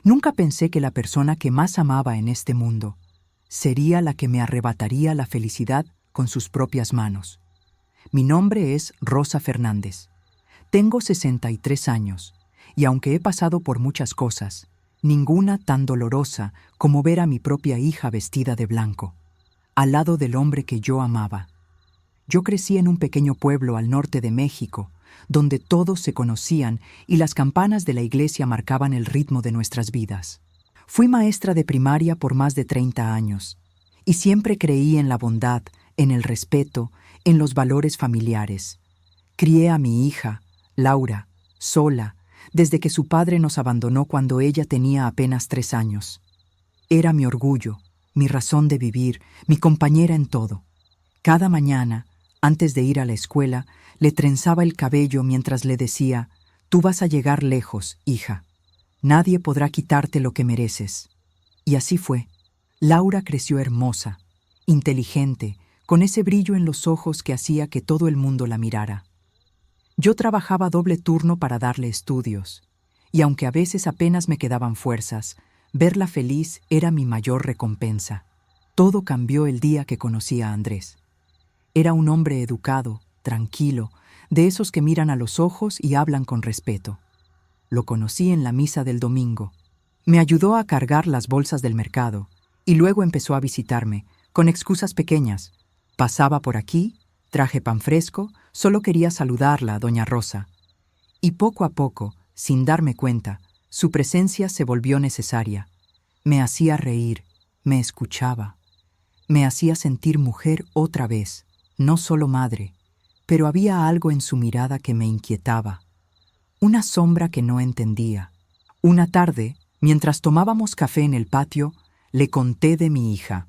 Nunca pensé que la persona que más amaba en este mundo sería la que me arrebataría la felicidad con sus propias manos. Mi nombre es Rosa Fernández. Tengo 63 años y aunque he pasado por muchas cosas, ninguna tan dolorosa como ver a mi propia hija vestida de blanco, al lado del hombre que yo amaba. Yo crecí en un pequeño pueblo al norte de México, donde todos se conocían y las campanas de la iglesia marcaban el ritmo de nuestras vidas. Fui maestra de primaria por más de 30 años y siempre creí en la bondad, en el respeto, en los valores familiares. Crié a mi hija, Laura, sola, desde que su padre nos abandonó cuando ella tenía apenas 3 años. Era mi orgullo, mi razón de vivir, mi compañera en todo. Cada mañana, antes de ir a la escuela, le trenzaba el cabello mientras le decía: «Tú vas a llegar lejos, hija. Nadie podrá quitarte lo que mereces». Y así fue. Laura creció hermosa, inteligente, con ese brillo en los ojos que hacía que todo el mundo la mirara. Yo trabajaba doble turno para darle estudios, y aunque a veces apenas me quedaban fuerzas, verla feliz era mi mayor recompensa. Todo cambió el día que conocí a Andrés. Era un hombre educado, tranquilo, de esos que miran a los ojos y hablan con respeto. Lo conocí en la misa del domingo. Me ayudó a cargar las bolsas del mercado y luego empezó a visitarme, con excusas pequeñas. Pasaba por aquí, traje pan fresco, solo quería saludarla, doña Rosa. Y poco a poco, sin darme cuenta, su presencia se volvió necesaria. Me hacía reír, me escuchaba. Me hacía sentir mujer otra vez, no solo madre, pero había algo en su mirada que me inquietaba. Una sombra que no entendía. Una tarde, mientras tomábamos café en el patio, le conté de mi hija.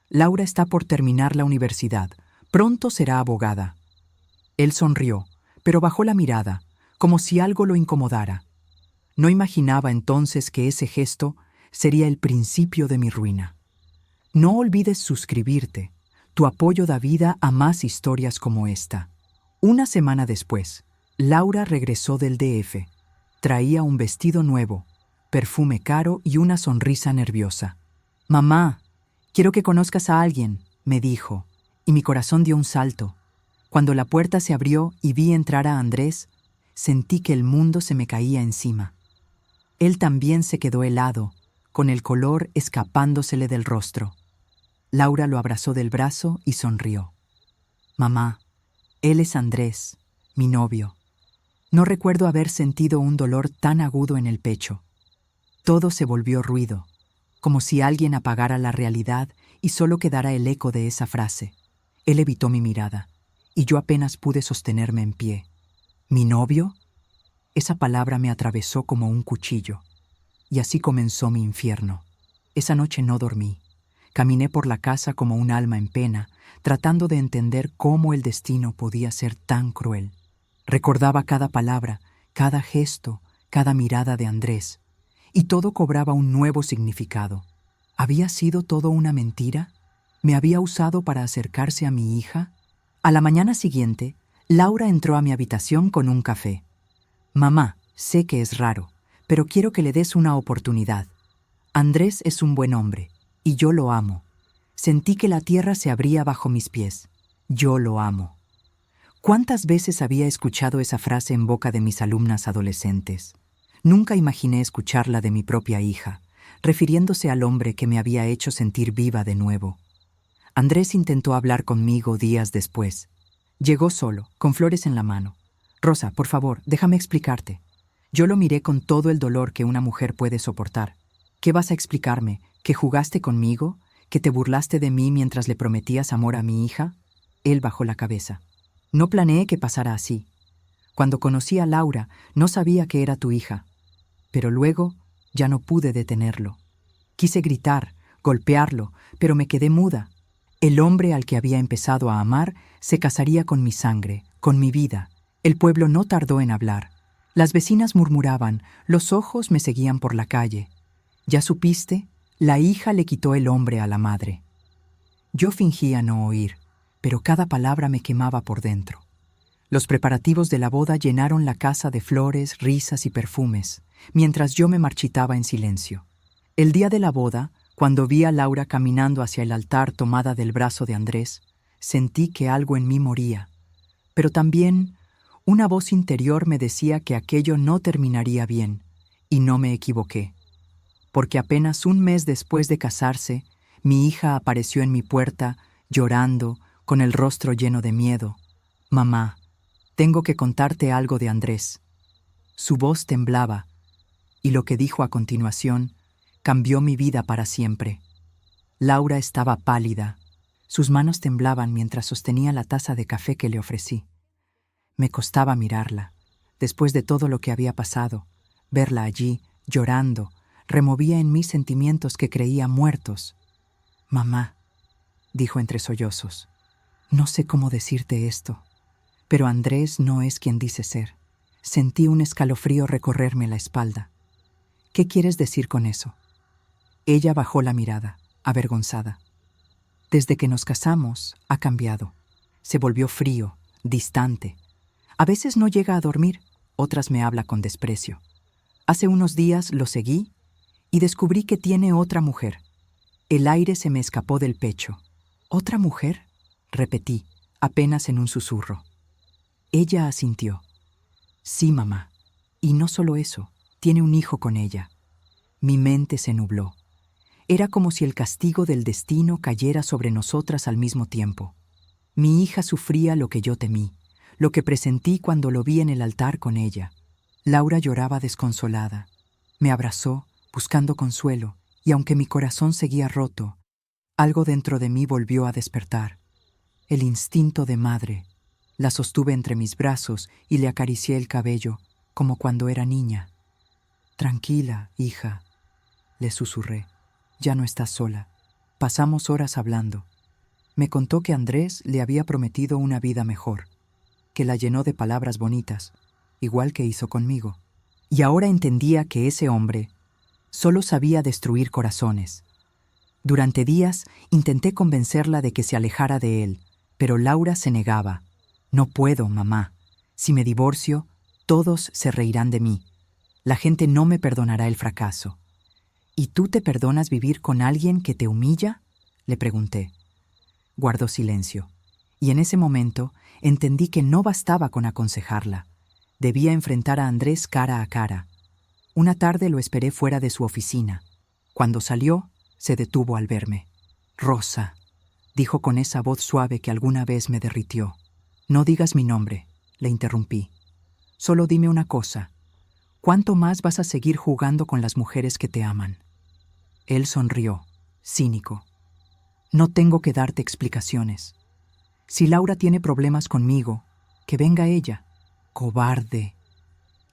Laura está por terminar la universidad. Pronto será abogada. Él sonrió, pero bajó la mirada, como si algo lo incomodara. No imaginaba entonces que ese gesto sería el principio de mi ruina. No olvides suscribirte. Tu apoyo da vida a más historias como esta. Una semana después, Laura regresó del DF. Traía un vestido nuevo, perfume caro y una sonrisa nerviosa. «Mamá, quiero que conozcas a alguien», me dijo, y mi corazón dio un salto. Cuando la puerta se abrió y vi entrar a Andrés, sentí que el mundo se me caía encima. Él también se quedó helado, con el color escapándosele del rostro. Laura lo abrazó del brazo y sonrió. «Mamá, él es Andrés, mi novio». No recuerdo haber sentido un dolor tan agudo en el pecho. Todo se volvió ruido, como si alguien apagara la realidad y solo quedara el eco de esa frase. Él evitó mi mirada, y yo apenas pude sostenerme en pie. ¿Mi novio? Esa palabra me atravesó como un cuchillo, y así comenzó mi infierno. Esa noche no dormí. Caminé por la casa como un alma en pena, tratando de entender cómo el destino podía ser tan cruel. Recordaba cada palabra, cada gesto, cada mirada de Andrés, y todo cobraba un nuevo significado. ¿Había sido todo una mentira? ¿Me había usado para acercarse a mi hija? A la mañana siguiente, Laura entró a mi habitación con un café. «Mamá, sé que es raro, pero quiero que le des una oportunidad. Andrés es un buen hombre, y yo lo amo. Sentí que la tierra se abría bajo mis pies. Yo lo amo». ¿Cuántas veces había escuchado esa frase en boca de mis alumnas adolescentes? Nunca imaginé escucharla de mi propia hija, refiriéndose al hombre que me había hecho sentir viva de nuevo. Andrés intentó hablar conmigo días después. Llegó solo, con flores en la mano. «Rosa, por favor, déjame explicarte». Yo lo miré con todo el dolor que una mujer puede soportar. «¿Qué vas a explicarme? ¿Que jugaste conmigo? ¿Que te burlaste de mí mientras le prometías amor a mi hija?» Él bajó la cabeza. «No planeé que pasara así. Cuando conocí a Laura, no sabía que era tu hija. Pero luego ya no pude detenerlo. Quise gritar, golpearlo, pero me quedé muda. El hombre al que había empezado a amar se casaría con mi sangre, con mi vida». El pueblo no tardó en hablar. Las vecinas murmuraban, los ojos me seguían por la calle. «¿Ya supiste? La hija le quitó el hombre a la madre». Yo fingía no oír, pero cada palabra me quemaba por dentro. Los preparativos de la boda llenaron la casa de flores, risas y perfumes, mientras yo me marchitaba en silencio. El día de la boda, cuando vi a Laura caminando hacia el altar tomada del brazo de Andrés, sentí que algo en mí moría, pero también una voz interior me decía que aquello no terminaría bien, y no me equivoqué, porque apenas un mes después de casarse, mi hija apareció en mi puerta, llorando, con el rostro lleno de miedo. «Mamá, tengo que contarte algo de Andrés». Su voz temblaba, y lo que dijo a continuación cambió mi vida para siempre. Laura estaba pálida. Sus manos temblaban mientras sostenía la taza de café que le ofrecí. Me costaba mirarla. Después de todo lo que había pasado, verla allí, llorando, removía en mí sentimientos que creía muertos. «Mamá», dijo entre sollozos, «no sé cómo decirte esto, pero Andrés no es quien dice ser». Sentí un escalofrío recorrerme la espalda. «¿Qué quieres decir con eso?». Ella bajó la mirada, avergonzada. «Desde que nos casamos, ha cambiado. Se volvió frío, distante. A veces no llega a dormir, otras me habla con desprecio. Hace unos días lo seguí y descubrí que tiene otra mujer». El aire se me escapó del pecho. «¿Otra mujer?», repetí, apenas en un susurro. Ella asintió. «Sí, mamá. Y no solo eso, tiene un hijo con ella». Mi mente se nubló. Era como si el castigo del destino cayera sobre nosotras al mismo tiempo. Mi hija sufría lo que yo temí, lo que presentí cuando lo vi en el altar con ella. Laura lloraba desconsolada. Me abrazó, buscando consuelo, y aunque mi corazón seguía roto, algo dentro de mí volvió a despertar. El instinto de madre. La sostuve entre mis brazos y le acaricié el cabello, como cuando era niña. «Tranquila, hija», le susurré. «Ya no estás sola». Pasamos horas hablando. Me contó que Andrés le había prometido una vida mejor, que la llenó de palabras bonitas, igual que hizo conmigo. Y ahora entendía que ese hombre solo sabía destruir corazones. Durante días intenté convencerla de que se alejara de él, pero Laura se negaba. «No puedo, mamá. Si me divorcio, todos se reirán de mí. La gente no me perdonará el fracaso». «¿Y tú te perdonas vivir con alguien que te humilla?», le pregunté. Guardó silencio, y en ese momento entendí que no bastaba con aconsejarla. Debía enfrentar a Andrés cara a cara. Una tarde lo esperé fuera de su oficina. Cuando salió, se detuvo al verme. «Rosa», dijo con esa voz suave que alguna vez me derritió. «No digas mi nombre», le interrumpí. «Solo dime una cosa. ¿Cuánto más vas a seguir jugando con las mujeres que te aman?». Él sonrió, cínico. «No tengo que darte explicaciones. Si Laura tiene problemas conmigo, que venga ella». «Cobarde»,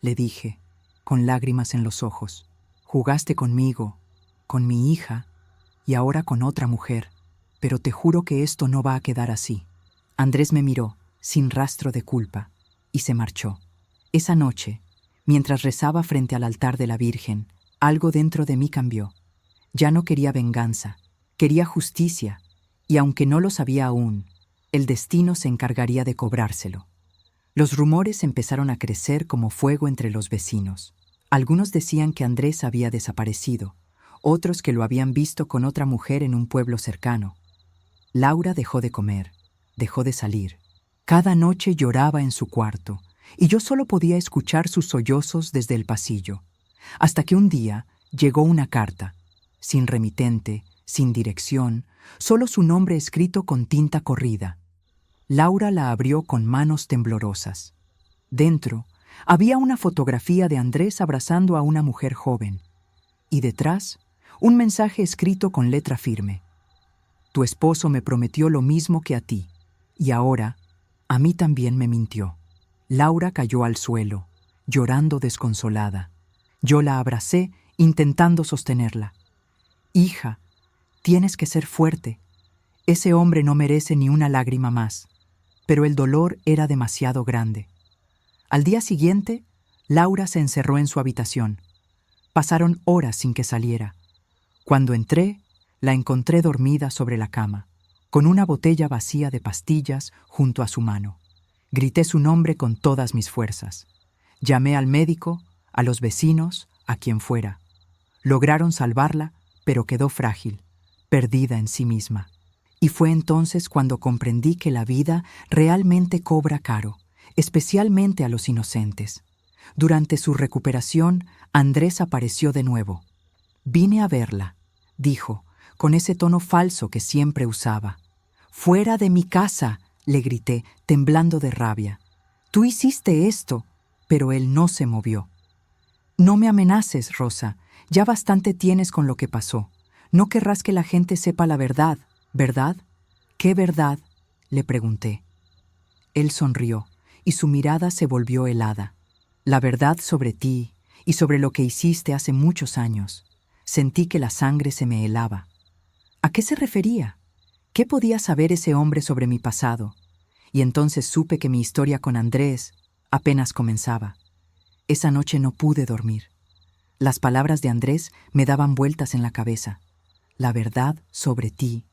le dije, con lágrimas en los ojos. «Jugaste conmigo, con mi hija y ahora con otra mujer, pero te juro que esto no va a quedar así». Andrés me miró, sin rastro de culpa, y se marchó. Esa noche, mientras rezaba frente al altar de la Virgen, algo dentro de mí cambió. Ya no quería venganza, quería justicia, y aunque no lo sabía aún, el destino se encargaría de cobrárselo. Los rumores empezaron a crecer como fuego entre los vecinos. Algunos decían que Andrés había desaparecido, otros que lo habían visto con otra mujer en un pueblo cercano. Laura dejó de comer, dejó de salir. Cada noche lloraba en su cuarto, y yo solo podía escuchar sus sollozos desde el pasillo, hasta que un día llegó una carta, sin remitente, sin dirección, solo su nombre escrito con tinta corrida. Laura la abrió con manos temblorosas. Dentro había una fotografía de Andrés abrazando a una mujer joven, y detrás un mensaje escrito con letra firme. «Tu esposo me prometió lo mismo que a ti, y ahora a mí también me mintió». Laura cayó al suelo, llorando desconsolada. Yo la abracé, intentando sostenerla. «Hija, tienes que ser fuerte. Ese hombre no merece ni una lágrima más». Pero el dolor era demasiado grande. Al día siguiente, Laura se encerró en su habitación. Pasaron horas sin que saliera. Cuando entré, la encontré dormida sobre la cama, con una botella vacía de pastillas junto a su mano. Grité su nombre con todas mis fuerzas. Llamé al médico, a los vecinos, a quien fuera. Lograron salvarla, pero quedó frágil, perdida en sí misma. Y fue entonces cuando comprendí que la vida realmente cobra caro, especialmente a los inocentes. Durante su recuperación, Andrés apareció de nuevo. «Vine a verla», dijo, con ese tono falso que siempre usaba. «¡Fuera de mi casa!», le grité, temblando de rabia. «Tú hiciste esto», pero él no se movió. «No me amenaces, Rosa, ya bastante tienes con lo que pasó. No querrás que la gente sepa la verdad, ¿verdad?». «¿Qué verdad?», le pregunté. Él sonrió, y su mirada se volvió helada. «La verdad sobre ti y sobre lo que hiciste hace muchos años». Sentí que la sangre se me helaba. ¿A qué se refería? ¿Qué podía saber ese hombre sobre mi pasado? Y entonces supe que mi historia con Andrés apenas comenzaba. Esa noche no pude dormir. Las palabras de Andrés me daban vueltas en la cabeza. La verdad sobre ti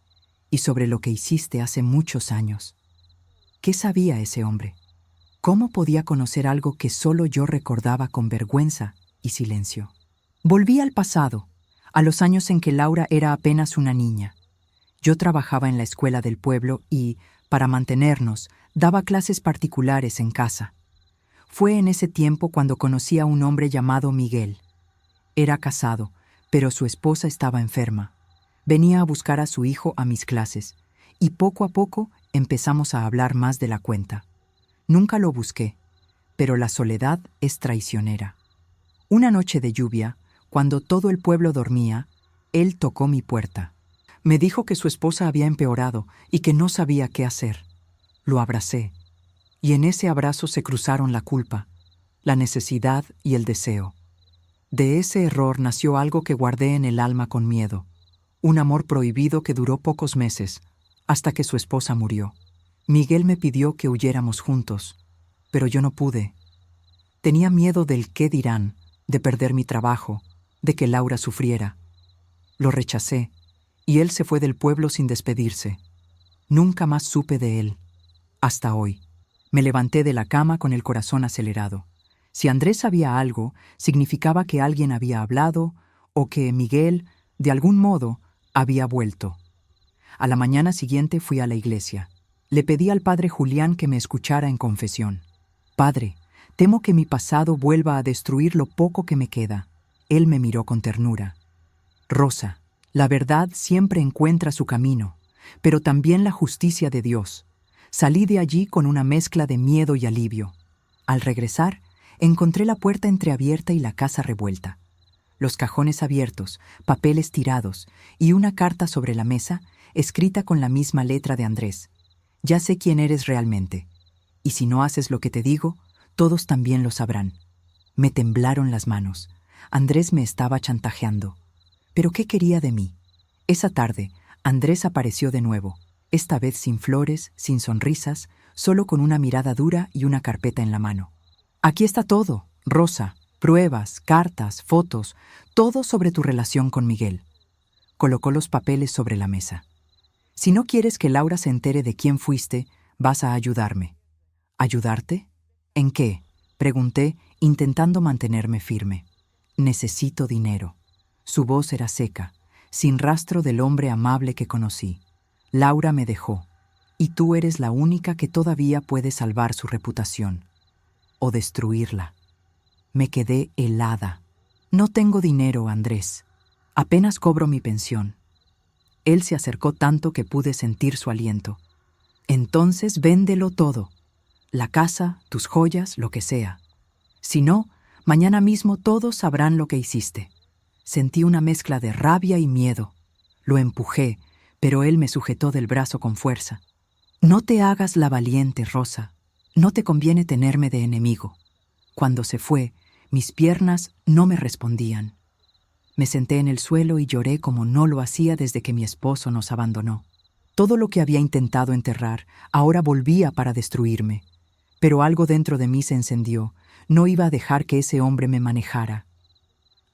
y sobre lo que hiciste hace muchos años. ¿Qué sabía ese hombre? ¿Cómo podía conocer algo que solo yo recordaba con vergüenza y silencio? Volví al pasado, a los años en que Laura era apenas una niña. Yo trabajaba en la escuela del pueblo y, para mantenernos, daba clases particulares en casa. Fue en ese tiempo cuando conocí a un hombre llamado Miguel. Era casado, pero su esposa estaba enferma. Venía a buscar a su hijo a mis clases, y poco a poco empezamos a hablar más de la cuenta. Nunca lo busqué, pero la soledad es traicionera. Una noche de lluvia, cuando todo el pueblo dormía, él tocó mi puerta. Me dijo que su esposa había empeorado y que no sabía qué hacer. Lo abracé, y en ese abrazo se cruzaron la culpa, la necesidad y el deseo. De ese error nació algo que guardé en el alma con miedo, un amor prohibido que duró pocos meses, hasta que su esposa murió. Miguel me pidió que huyéramos juntos, pero yo no pude. Tenía miedo del qué dirán, de perder mi trabajo, de que Laura sufriera. Lo rechacé, y él se fue del pueblo sin despedirse. Nunca más supe de él. Hasta hoy. Me levanté de la cama con el corazón acelerado. Si Andrés sabía algo, significaba que alguien había hablado o que Miguel, de algún modo, había vuelto. A la mañana siguiente fui a la iglesia. Le pedí al padre Julián que me escuchara en confesión. «Padre, temo que mi pasado vuelva a destruir lo poco que me queda». Él me miró con ternura. «Rosa, la verdad siempre encuentra su camino, pero también la justicia de Dios». Salí de allí con una mezcla de miedo y alivio. Al regresar, encontré la puerta entreabierta y la casa revuelta. Los cajones abiertos, papeles tirados y una carta sobre la mesa, escrita con la misma letra de Andrés. «Ya sé quién eres realmente, y si no haces lo que te digo, todos también lo sabrán». Me temblaron las manos. Andrés me estaba chantajeando. ¿Pero qué quería de mí? Esa tarde, Andrés apareció de nuevo, esta vez sin flores, sin sonrisas, solo con una mirada dura y una carpeta en la mano. «Aquí está todo, Rosa, pruebas, cartas, fotos, todo sobre tu relación con Miguel». Colocó los papeles sobre la mesa. «Si no quieres que Laura se entere de quién fuiste, vas a ayudarme». «¿Ayudarte? ¿En qué?», pregunté, intentando mantenerme firme. «Necesito dinero». Su voz era seca, sin rastro del hombre amable que conocí. «Laura me dejó, y tú eres la única que todavía puede salvar su reputación. O destruirla». Me quedé helada. «No tengo dinero, Andrés. Apenas cobro mi pensión». Él se acercó tanto que pude sentir su aliento. «Entonces véndelo todo. La casa, tus joyas, lo que sea. Si no, mañana mismo todos sabrán lo que hiciste». Sentí una mezcla de rabia y miedo. Lo empujé, pero él me sujetó del brazo con fuerza. «No te hagas la valiente, Rosa. No te conviene tenerme de enemigo». Cuando se fue, mis piernas no me respondían. Me senté en el suelo y lloré como no lo hacía desde que mi esposo nos abandonó. Todo lo que había intentado enterrar ahora volvía para destruirme. Pero algo dentro de mí se encendió. No iba a dejar que ese hombre me manejara.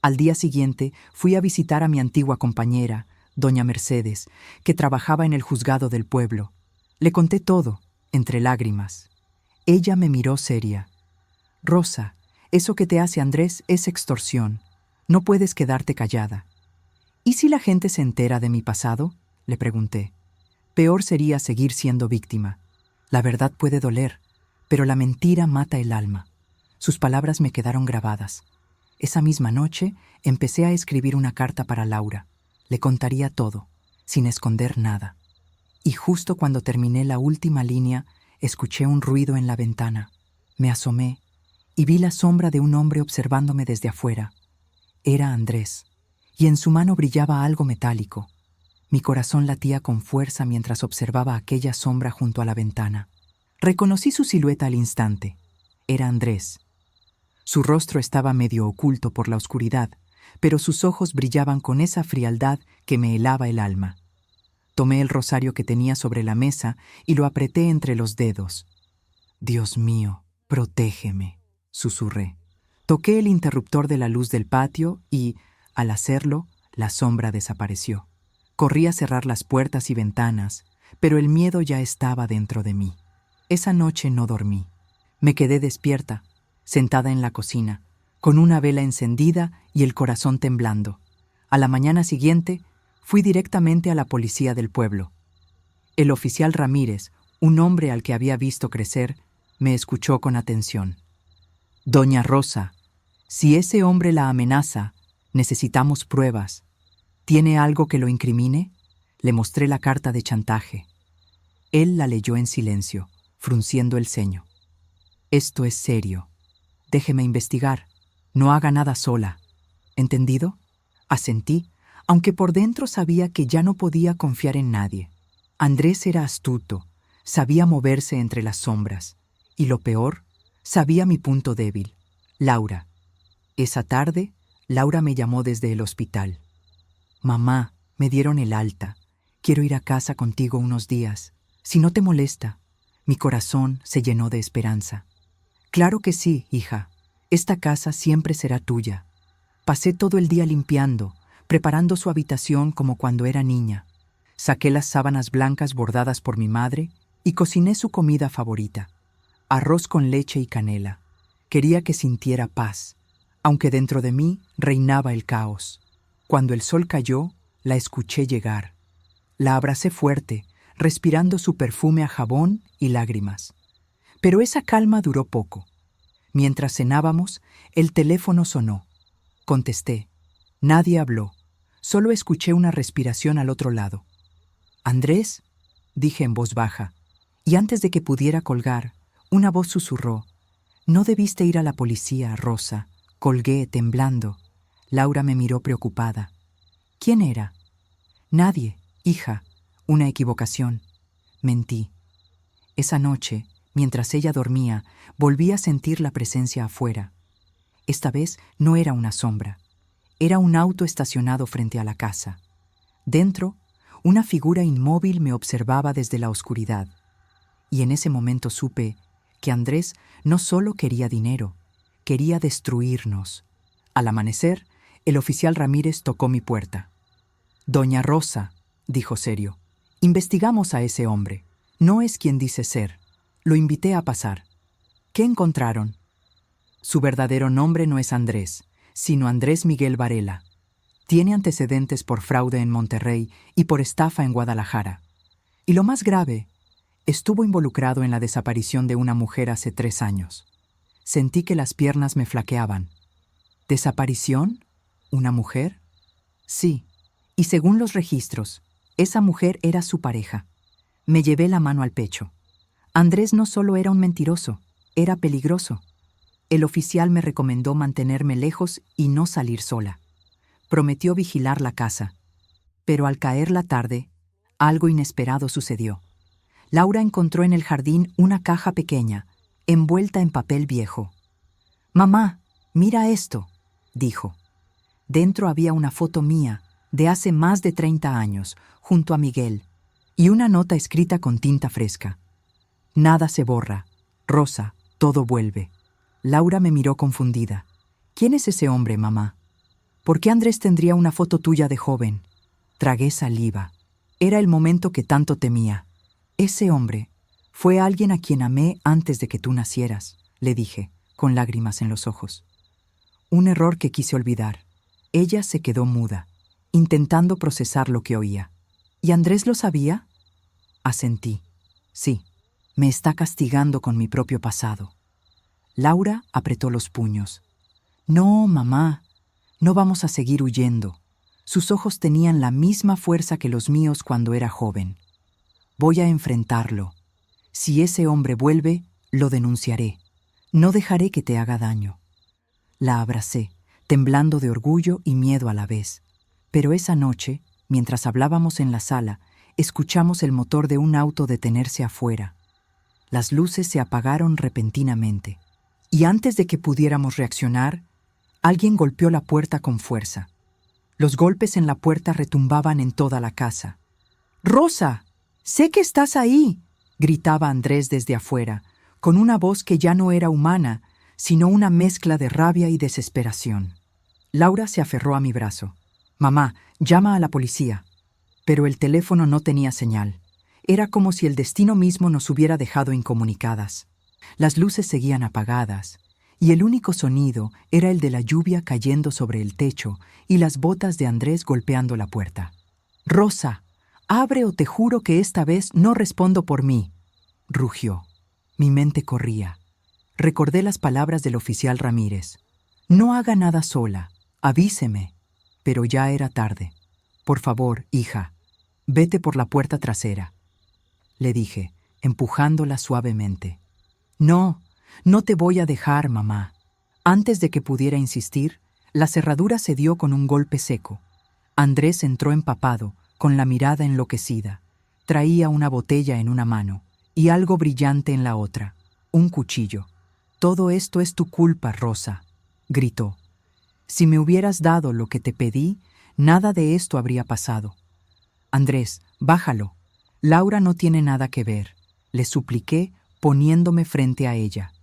Al día siguiente fui a visitar a mi antigua compañera, doña Mercedes, que trabajaba en el juzgado del pueblo. Le conté todo, entre lágrimas. Ella me miró seria. Rosa, eso que te hace Andrés es extorsión. No puedes quedarte callada. ¿Y si la gente se entera de mi pasado?, le pregunté. Peor sería seguir siendo víctima. La verdad puede doler, pero la mentira mata el alma. Sus palabras me quedaron grabadas. Esa misma noche empecé a escribir una carta para Laura. Le contaría todo, sin esconder nada. Y justo cuando terminé la última línea, escuché un ruido en la ventana. Me asomé y vi la sombra de un hombre observándome desde afuera. Era Andrés, y en su mano brillaba algo metálico. Mi corazón latía con fuerza mientras observaba aquella sombra junto a la ventana. Reconocí su silueta al instante. Era Andrés. Su rostro estaba medio oculto por la oscuridad, pero sus ojos brillaban con esa frialdad que me helaba el alma. Tomé el rosario que tenía sobre la mesa y lo apreté entre los dedos. «Dios mío, protégeme», susurré. Toqué el interruptor de la luz del patio y, al hacerlo, la sombra desapareció. Corrí a cerrar las puertas y ventanas, pero el miedo ya estaba dentro de mí. Esa noche no dormí. Me quedé despierta, sentada en la cocina, con una vela encendida y el corazón temblando. A la mañana siguiente, fui directamente a la policía del pueblo. El oficial Ramírez, un hombre al que había visto crecer, me escuchó con atención. «Doña Rosa, si ese hombre la amenaza, necesitamos pruebas. ¿Tiene algo que lo incrimine?», le mostré la carta de chantaje. Él la leyó en silencio, frunciendo el ceño. «Esto es serio. Déjeme investigar. No haga nada sola. ¿Entendido?», asentí, aunque por dentro sabía que ya no podía confiar en nadie. Andrés era astuto, sabía moverse entre las sombras, y lo peor, sabía mi punto débil, Laura. Esa tarde, Laura me llamó desde el hospital. «Mamá, me dieron el alta. Quiero ir a casa contigo unos días. Si no te molesta». Mi corazón se llenó de esperanza. «Claro que sí, hija. Esta casa siempre será tuya». Pasé todo el día limpiando, preparando su habitación como cuando era niña. Saqué las sábanas blancas bordadas por mi madre y cociné su comida favorita, arroz con leche y canela. Quería que sintiera paz, aunque dentro de mí reinaba el caos. Cuando el sol cayó, la escuché llegar. La abracé fuerte, respirando su perfume a jabón y lágrimas. Pero esa calma duró poco. Mientras cenábamos, el teléfono sonó. Contesté. Nadie habló. Solo escuché una respiración al otro lado. «Andrés», dije en voz baja, y antes de que pudiera colgar, una voz susurró. «No debiste ir a la policía, Rosa». Colgué, temblando. Laura me miró preocupada. «¿Quién era?». «Nadie, hija. Una equivocación». Mentí. Esa noche, mientras ella dormía, volví a sentir la presencia afuera. Esta vez no era una sombra. Era un auto estacionado frente a la casa. Dentro, una figura inmóvil me observaba desde la oscuridad. Y en ese momento supe que Andrés no solo quería dinero, quería destruirnos. Al amanecer, el oficial Ramírez tocó mi puerta. «Doña Rosa», dijo serio, «investigamos a ese hombre. No es quien dice ser. Lo invité a pasar». «¿Qué encontraron?». «Su verdadero nombre no es Andrés, sino Andrés Miguel Varela. Tiene antecedentes por fraude en Monterrey y por estafa en Guadalajara. Y lo más grave, estuvo involucrado en la desaparición de una mujer hace 3 años. Sentí que las piernas me flaqueaban. ¿Desaparición? ¿Una mujer? Sí, y según los registros, esa mujer era su pareja. Me llevé la mano al pecho. Andrés no solo era un mentiroso, era peligroso. El oficial me recomendó mantenerme lejos y no salir sola. Prometió vigilar la casa. Pero al caer la tarde, algo inesperado sucedió. Laura encontró en el jardín una caja pequeña, envuelta en papel viejo. «Mamá, mira esto», dijo. Dentro había una foto mía, de hace más de 30 años, junto a Miguel, y una nota escrita con tinta fresca. «Nada se borra. Rosa, todo vuelve». Laura me miró confundida. «¿Quién es ese hombre, mamá? ¿Por qué Andrés tendría una foto tuya de joven?». Tragué saliva. Era el momento que tanto temía. Ese hombre Fue alguien a quien amé antes de que tú nacieras, le dije, con lágrimas en los ojos. Un error que quise olvidar. Ella se quedó muda, intentando procesar lo que oía. ¿Y Andrés lo sabía? Asentí. Sí, me está castigando con mi propio pasado. Laura apretó los puños. No, mamá, no vamos a seguir huyendo. Sus ojos tenían la misma fuerza que los míos cuando era joven. Voy a enfrentarlo. Si ese hombre vuelve, lo denunciaré. No dejaré que te haga daño. La abracé, temblando de orgullo y miedo a la vez. Pero esa noche, mientras hablábamos en la sala, escuchamos el motor de un auto detenerse afuera. Las luces se apagaron repentinamente. Y antes de que pudiéramos reaccionar, alguien golpeó la puerta con fuerza. Los golpes en la puerta retumbaban en toda la casa. «¡Rosa! ¡Sé que estás ahí!», gritaba Andrés desde afuera, con una voz que ya no era humana, sino una mezcla de rabia y desesperación. Laura se aferró a mi brazo. «Mamá, llama a la policía». Pero el teléfono no tenía señal. Era como si el destino mismo nos hubiera dejado incomunicadas. Las luces seguían apagadas, y el único sonido era el de la lluvia cayendo sobre el techo y las botas de Andrés golpeando la puerta. «Rosa, abre o te juro que esta vez no respondo por mí», rugió. Mi mente corría. Recordé las palabras del oficial Ramírez. «No haga nada sola, avíseme». Pero ya era tarde. «Por favor, hija, vete por la puerta trasera», le dije, empujándola suavemente. «No, no te voy a dejar, mamá». Antes de que pudiera insistir, la cerradura cedió con un golpe seco. Andrés entró empapado, con la mirada enloquecida. Traía una botella en una mano y algo brillante en la otra, un cuchillo. «Todo esto es tu culpa, Rosa», gritó. «Si me hubieras dado lo que te pedí, nada de esto habría pasado». «Andrés, bájalo. Laura no tiene nada que ver», le supliqué, poniéndome frente a ella.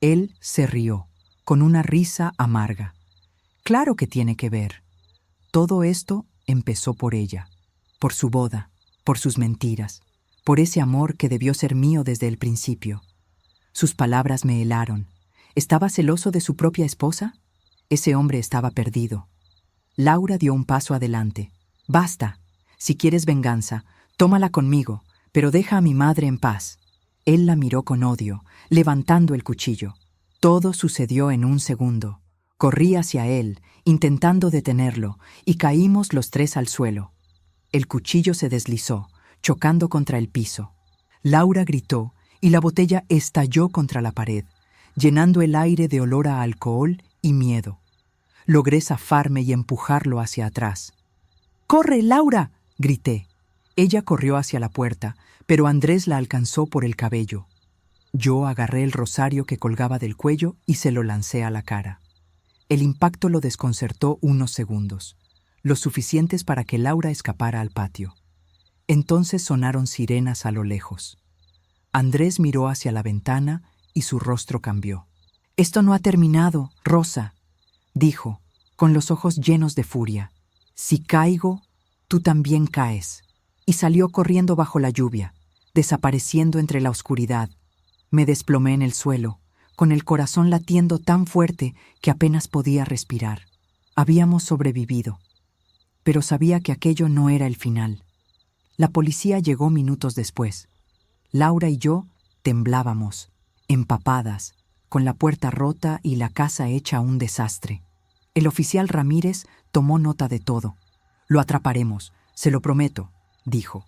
Él se rió, con una risa amarga. «Claro que tiene que ver. Todo esto empezó por ella, por su boda, por sus mentiras, por ese amor que debió ser mío desde el principio». Sus palabras me helaron. ¿Estaba celoso de su propia esposa? Ese hombre estaba perdido. Laura dio un paso adelante. «Basta. Si quieres venganza, tómala conmigo, pero deja a mi madre en paz». Él la miró con odio, levantando el cuchillo. Todo sucedió en un segundo. Corrí hacia él, intentando detenerlo, y caímos los tres al suelo. El cuchillo se deslizó, chocando contra el piso. Laura gritó, y la botella estalló contra la pared, llenando el aire de olor a alcohol y miedo. Logré zafarme y empujarlo hacia atrás. «¡Corre, Laura!», grité. Ella corrió hacia la puerta, pero Andrés la alcanzó por el cabello. Yo agarré el rosario que colgaba del cuello y se lo lancé a la cara. El impacto lo desconcertó unos segundos, lo suficientes para que Laura escapara al patio. Entonces sonaron sirenas a lo lejos. Andrés miró hacia la ventana y su rostro cambió. «Esto no ha terminado, Rosa», dijo, con los ojos llenos de furia. «Si caigo, tú también caes». Y salió corriendo bajo la lluvia, desapareciendo entre la oscuridad. Me desplomé en el suelo, con el corazón latiendo tan fuerte que apenas podía respirar. Habíamos sobrevivido, pero sabía que aquello no era el final. La policía llegó minutos después. Laura y yo temblábamos, empapadas, con la puerta rota y la casa hecha un desastre. El oficial Ramírez tomó nota de todo. «Lo atraparemos, se lo prometo», dijo.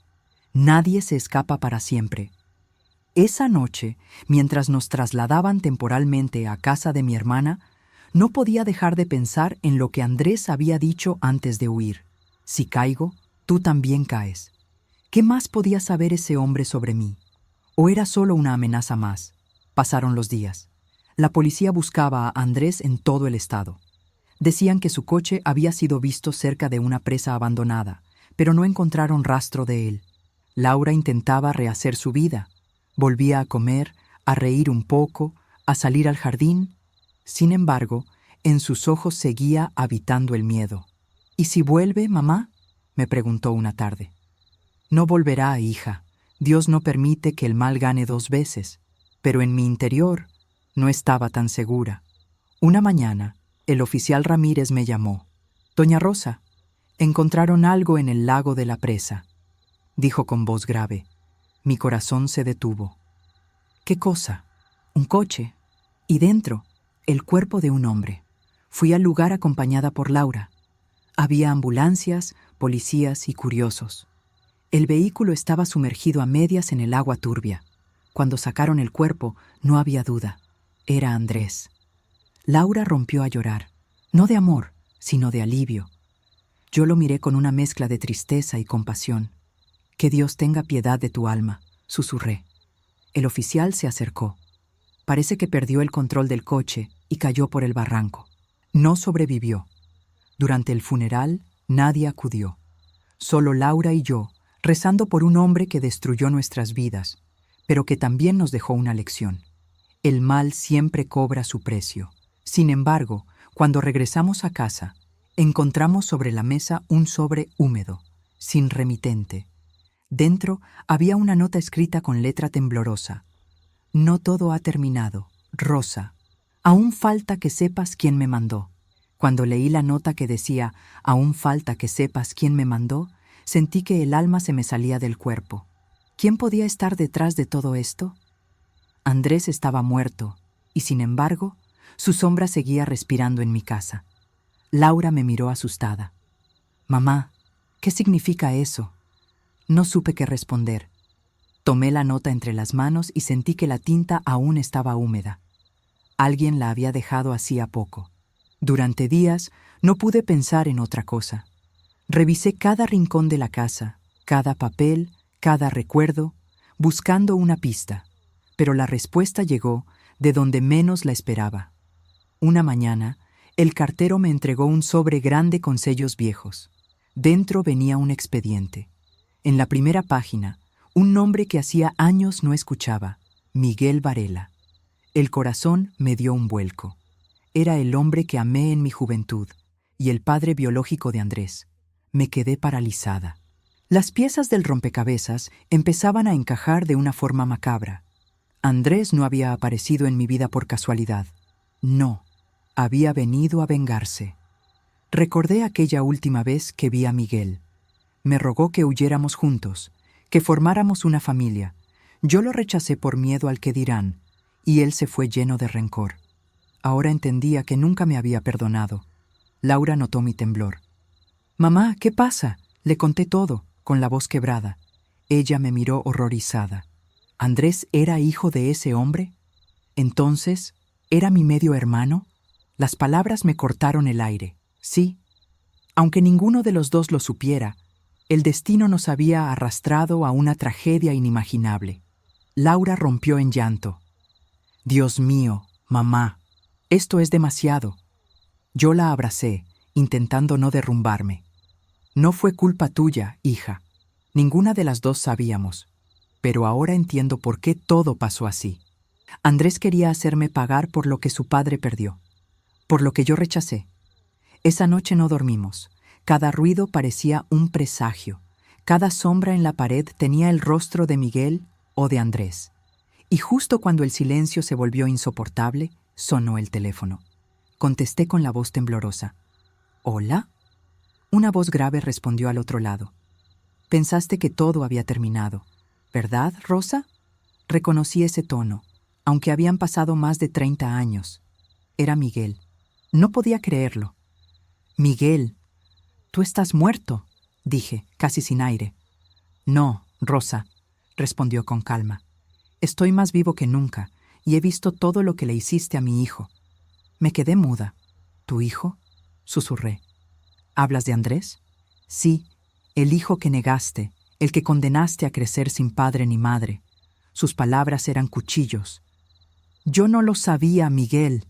«Nadie se escapa para siempre». Esa noche, mientras nos trasladaban temporalmente a casa de mi hermana, no podía dejar de pensar en lo que Andrés había dicho antes de huir. «Si caigo, tú también caes». ¿Qué más podía saber ese hombre sobre mí? ¿O era solo una amenaza más? Pasaron los días. La policía buscaba a Andrés en todo el estado. Decían que su coche había sido visto cerca de una presa abandonada, pero no encontraron rastro de él. Laura intentaba rehacer su vida. Volvía a comer, a reír un poco, a salir al jardín. Sin embargo, en sus ojos seguía habitando el miedo. «¿Y si vuelve, mamá?», me preguntó una tarde. «No volverá, hija», Dios no permite que el mal gane 2 veces, pero en mi interior no estaba tan segura. Una mañana, el oficial Ramírez me llamó. «Doña Rosa, encontraron algo en el lago de la presa», dijo con voz grave. Mi corazón se detuvo. «¿Qué cosa?» «Un coche. Y dentro, el cuerpo de un hombre». Fui al lugar acompañada por Laura. Había ambulancias, policías y curiosos. El vehículo estaba sumergido a medias en el agua turbia. Cuando sacaron el cuerpo, no había duda. Era Andrés. Laura rompió a llorar, no de amor, sino de alivio. Yo lo miré con una mezcla de tristeza y compasión. «Que Dios tenga piedad de tu alma», susurré. El oficial se acercó. Parece que perdió el control del coche y cayó por el barranco. No sobrevivió. Durante el funeral, nadie acudió. Solo Laura y yo, rezando por un hombre que destruyó nuestras vidas, pero que también nos dejó una lección. El mal siempre cobra su precio. Sin embargo, cuando regresamos a casa, encontramos sobre la mesa un sobre húmedo, sin remitente. Dentro había una nota escrita con letra temblorosa. «No todo ha terminado, Rosa. Aún falta que sepas quién me mandó». Cuando leí la nota que decía «Aún falta que sepas quién me mandó», sentí que el alma se me salía del cuerpo. ¿Quién podía estar detrás de todo esto? Andrés estaba muerto, y sin embargo, su sombra seguía respirando en mi casa. Laura me miró asustada. «Mamá, ¿qué significa eso?» No supe qué responder. Tomé la nota entre las manos y sentí que la tinta aún estaba húmeda. Alguien la había dejado hacía poco. Durante días no pude pensar en otra cosa. Revisé cada rincón de la casa, cada papel, cada recuerdo, buscando una pista, pero la respuesta llegó de donde menos la esperaba. Una mañana, el cartero me entregó un sobre grande con sellos viejos. Dentro venía un expediente. En la primera página, un nombre que hacía años no escuchaba: Miguel Varela. El corazón me dio un vuelco. Era el hombre que amé en mi juventud y el padre biológico de Andrés. Me quedé paralizada. Las piezas del rompecabezas empezaban a encajar de una forma macabra. Andrés no había aparecido en mi vida por casualidad. No, había venido a vengarse. Recordé aquella última vez que vi a Miguel. Me rogó que huyéramos juntos, que formáramos una familia. Yo lo rechacé por miedo al que dirán, y él se fue lleno de rencor. Ahora entendía que nunca me había perdonado. Laura notó mi temblor. «Mamá, ¿qué pasa?», le conté todo, con la voz quebrada. Ella me miró horrorizada. ¿Andrés era hijo de ese hombre? Entonces, ¿era mi medio hermano? Las palabras me cortaron el aire. Sí. Aunque ninguno de los dos lo supiera, el destino nos había arrastrado a una tragedia inimaginable. Laura rompió en llanto. «Dios mío, mamá, esto es demasiado». Yo la abracé, intentando no derrumbarme. «No fue culpa tuya, hija. Ninguna de las dos sabíamos. Pero ahora entiendo por qué todo pasó así. Andrés quería hacerme pagar por lo que su padre perdió, por lo que yo rechacé. Esa noche no dormimos. Cada ruido parecía un presagio. Cada sombra en la pared tenía el rostro de Miguel o de Andrés. Y justo cuando el silencio se volvió insoportable, sonó el teléfono. Contesté con la voz temblorosa. «¿Hola?». Una voz grave respondió al otro lado. «Pensaste que todo había terminado, ¿verdad, Rosa?». Reconocí ese tono, aunque habían pasado más de 30 años. Era Miguel. No podía creerlo. «Miguel, tú estás muerto», dije, casi sin aire. «No, Rosa», respondió con calma. «Estoy más vivo que nunca y he visto todo lo que le hiciste a mi hijo». Me quedé muda. «¿Tu hijo?», susurré. «¿Hablas de Andrés?». «Sí, el hijo que negaste, el que condenaste a crecer sin padre ni madre». Sus palabras eran cuchillos. «Yo no lo sabía, Miguel»,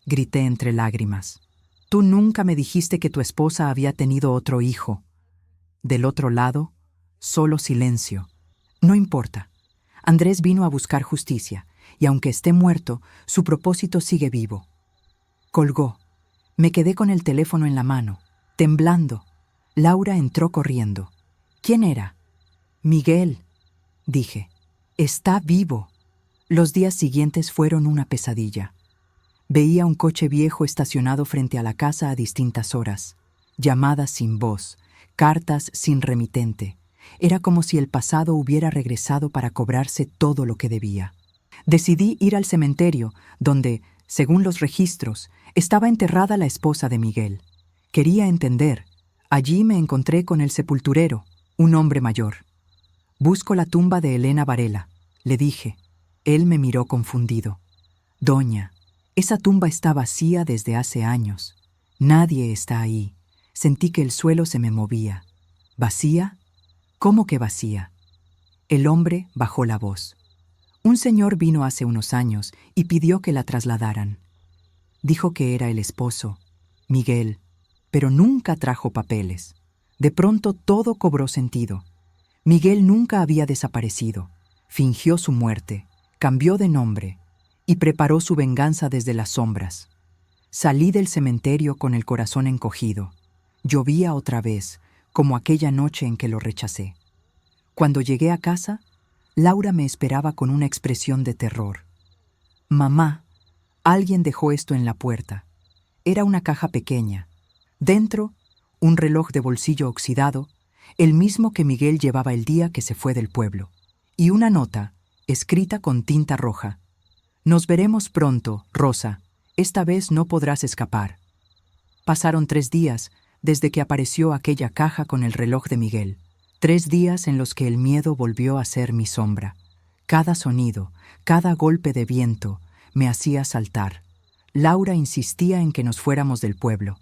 grité entre lágrimas. «Tú nunca me dijiste que tu esposa había tenido otro hijo». Del otro lado, solo silencio. «No importa. Andrés vino a buscar justicia, y aunque esté muerto, su propósito sigue vivo». Colgó. Me quedé con el teléfono en la mano, temblando. Laura entró corriendo. ¿Quién era? «Miguel». dije. Está vivo. Los días siguientes fueron una pesadilla. Veía un coche viejo estacionado frente a la casa a distintas horas, llamadas sin voz, cartas sin remitente. Era como si el pasado hubiera regresado para cobrarse todo lo que debía. Decidí ir al cementerio, donde, según los registros, estaba enterrada la esposa de Miguel. Quería entender. Allí me encontré con el sepulturero, un hombre mayor. «Busco la tumba de Elena Varela», le dije. Él me miró confundido. «Doña, esa tumba está vacía desde hace años. Nadie está ahí». Sentí que el suelo se me movía. «¿Vacía? ¿Cómo que vacía?». El hombre bajó la voz. «Un señor vino hace unos años y pidió que la trasladaran. Dijo que era el esposo, Miguel, pero nunca trajo papeles. De pronto todo cobró sentido. Miguel nunca había desaparecido. Fingió su muerte, cambió de nombre y preparó su venganza desde las sombras. Salí del cementerio con el corazón encogido. Llovía otra vez, como aquella noche en que lo rechacé. Cuando llegué a casa, Laura me esperaba con una expresión de terror. «Mamá, alguien dejó esto en la puerta». Era una caja pequeña. Dentro, un reloj de bolsillo oxidado, el mismo que Miguel llevaba el día que se fue del pueblo, y una nota, escrita con tinta roja. «Nos veremos pronto, Rosa. Esta vez no podrás escapar». Pasaron 3 días desde que apareció aquella caja con el reloj de Miguel. 3 días en los que el miedo volvió a ser mi sombra. Cada sonido, cada golpe de viento me hacía saltar. Laura insistía en que nos fuéramos del pueblo.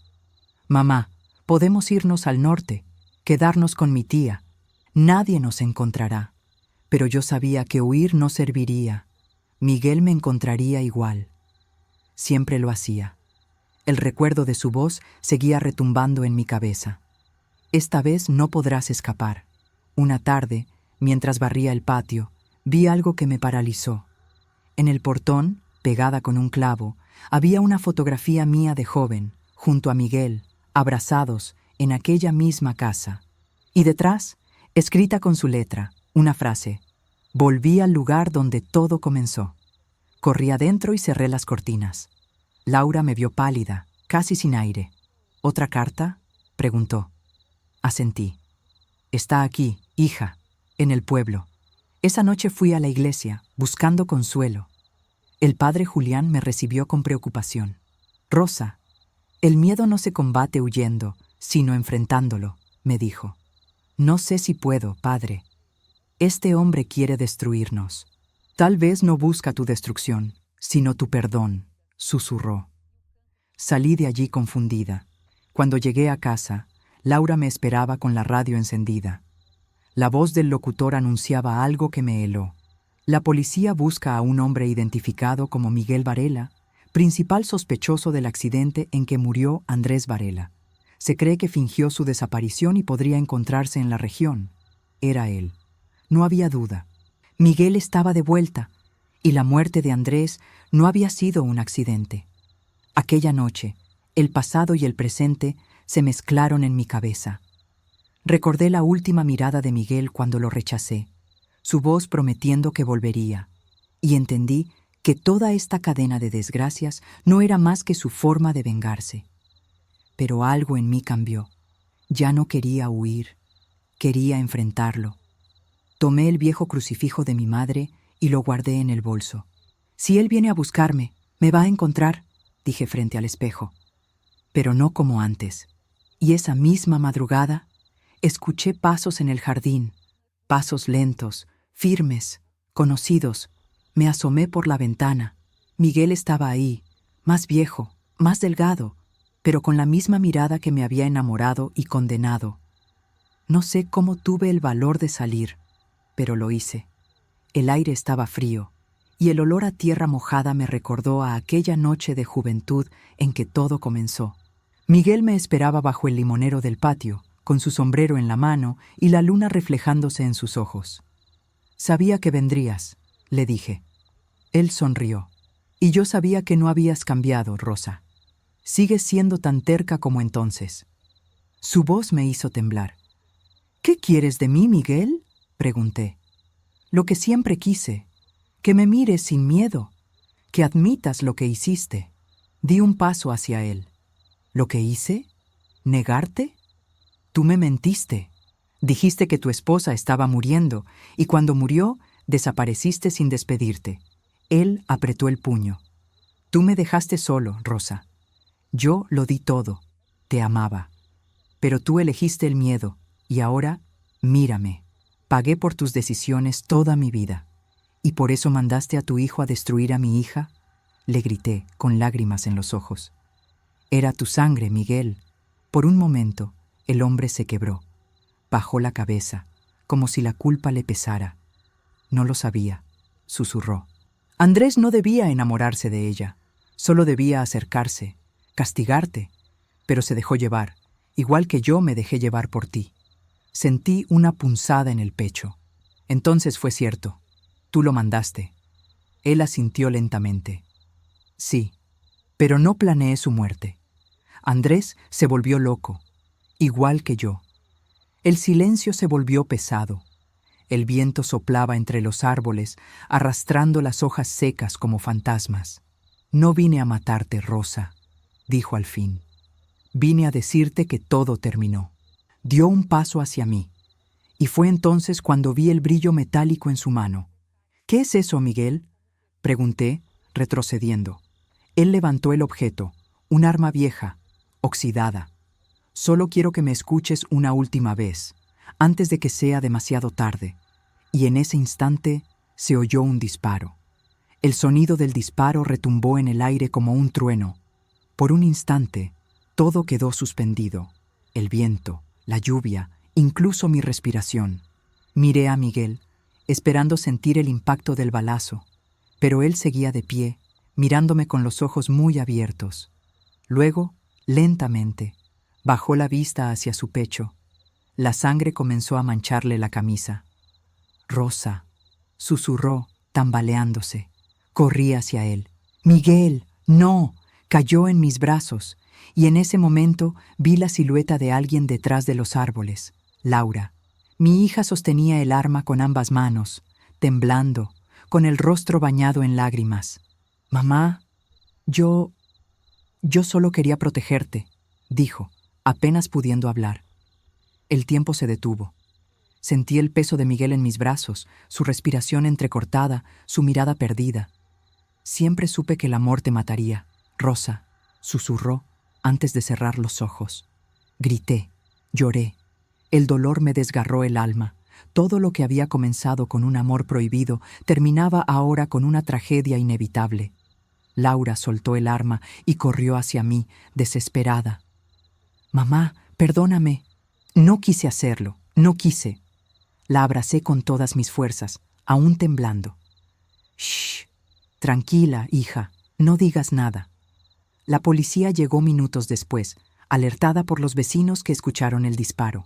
«Mamá, podemos irnos al norte, quedarnos con mi tía. Nadie nos encontrará». Pero yo sabía que huir no serviría. Miguel me encontraría igual. Siempre lo hacía. El recuerdo de su voz seguía retumbando en mi cabeza. «Esta vez no podrás escapar». Una tarde, mientras barría el patio, vi algo que me paralizó. En el portón, pegada con un clavo, había una fotografía mía de joven, junto a Miguel, abrazados en aquella misma casa. Y detrás, escrita con su letra, una frase: «Volví al lugar donde todo comenzó». Corrí adentro y cerré las cortinas. Laura me vio pálida, casi sin aire. «¿Otra carta?», preguntó. Asentí. «Está aquí, hija, en el pueblo». Esa noche fui a la iglesia, buscando consuelo. El padre Julián me recibió con preocupación. «Rosa, el miedo no se combate huyendo, sino enfrentándolo», me dijo. «No sé si puedo, padre. Este hombre quiere destruirnos». «Tal vez no busca tu destrucción, sino tu perdón», susurró. Salí de allí confundida. Cuando llegué a casa, Laura me esperaba con la radio encendida. La voz del locutor anunciaba algo que me heló. La policía busca a un hombre identificado como Miguel Varela, principal sospechoso del accidente en que murió Andrés Varela. Se cree que fingió su desaparición y podría encontrarse en la región. Era él. No había duda. Miguel estaba de vuelta, y la muerte de Andrés no había sido un accidente. Aquella noche, el pasado y el presente se mezclaron en mi cabeza. Recordé la última mirada de Miguel cuando lo rechacé, su voz prometiendo que volvería, y entendí que toda esta cadena de desgracias no era más que su forma de vengarse. Pero algo en mí cambió. Ya no quería huir, quería enfrentarlo. Tomé el viejo crucifijo de mi madre y lo guardé en el bolso. «Si él viene a buscarme, me va a encontrar», dije frente al espejo. Pero no como antes. Y esa misma madrugada, escuché pasos en el jardín, pasos lentos, firmes, conocidos. Me asomé por la ventana. Miguel estaba ahí, más viejo, más delgado, pero con la misma mirada que me había enamorado y condenado. No sé cómo tuve el valor de salir, pero lo hice. El aire estaba frío, y el olor a tierra mojada me recordó a aquella noche de juventud en que todo comenzó. Miguel me esperaba bajo el limonero del patio, con su sombrero en la mano y la luna reflejándose en sus ojos. «Sabía que vendrías», le dije. Él sonrió. «Y yo sabía que no habías cambiado, Rosa. Sigues siendo tan terca como entonces». Su voz me hizo temblar. «¿Qué quieres de mí, Miguel?», pregunté. Lo que siempre quise, que me mires sin miedo, que admitas lo que hiciste. Di un paso hacia él. ¿Lo que hice? ¿Negarte? Tú me mentiste. Dijiste que tu esposa estaba muriendo, y cuando murió, desapareciste sin despedirte. Él apretó el puño. Tú me dejaste solo, Rosa. Yo lo di todo. Te amaba. Pero tú elegiste el miedo, y ahora, mírame. Pagué por tus decisiones toda mi vida. ¿Y por eso mandaste a tu hijo a destruir a mi hija? Le grité, con lágrimas en los ojos. Era tu sangre, Miguel. Por un momento, el hombre se quebró. Bajó la cabeza, como si la culpa le pesara. No lo sabía, susurró. Andrés no debía enamorarse de ella. Solo debía acercarse, castigarte. Pero se dejó llevar, igual que yo me dejé llevar por ti. Sentí una punzada en el pecho. Entonces fue cierto. Tú lo mandaste. Él asintió lentamente. Sí, pero no planeé su muerte. Andrés se volvió loco, igual que yo. El silencio se volvió pesado. El viento soplaba entre los árboles, arrastrando las hojas secas como fantasmas. No vine a matarte, Rosa, dijo al fin. Vine a decirte que todo terminó. Dio un paso hacia mí, y fue entonces cuando vi el brillo metálico en su mano. ¿Qué es eso, Miguel?, pregunté, retrocediendo. Él levantó el objeto, un arma vieja, oxidada. Solo quiero que me escuches una última vez, antes de que sea demasiado tarde. Y en ese instante se oyó un disparo. El sonido del disparo retumbó en el aire como un trueno. Por un instante, todo quedó suspendido. El viento, la lluvia, incluso mi respiración. Miré a Miguel, esperando sentir el impacto del balazo, pero él seguía de pie, mirándome con los ojos muy abiertos. Luego, lentamente, bajó la vista hacia su pecho. La sangre comenzó a mancharle la camisa. Rosa, susurró, tambaleándose. Corrí hacia él. ¡Miguel! ¡No! Cayó en mis brazos, y en ese momento vi la silueta de alguien detrás de los árboles. Laura. Mi hija sostenía el arma con ambas manos, temblando, con el rostro bañado en lágrimas. Mamá, yo solo quería protegerte, dijo, apenas pudiendo hablar. El tiempo se detuvo. Sentí el peso de Miguel en mis brazos, su respiración entrecortada, su mirada perdida. Siempre supe que el amor te mataría, Rosa, susurró antes de cerrar los ojos. Grité, lloré. El dolor me desgarró el alma. Todo lo que había comenzado con un amor prohibido terminaba ahora con una tragedia inevitable. Laura soltó el arma y corrió hacia mí, desesperada. Mamá, perdóname. No quise hacerlo, no quise. La abracé con todas mis fuerzas, aún temblando. Shh, tranquila, hija, no digas nada. La policía llegó minutos después, alertada por los vecinos que escucharon el disparo.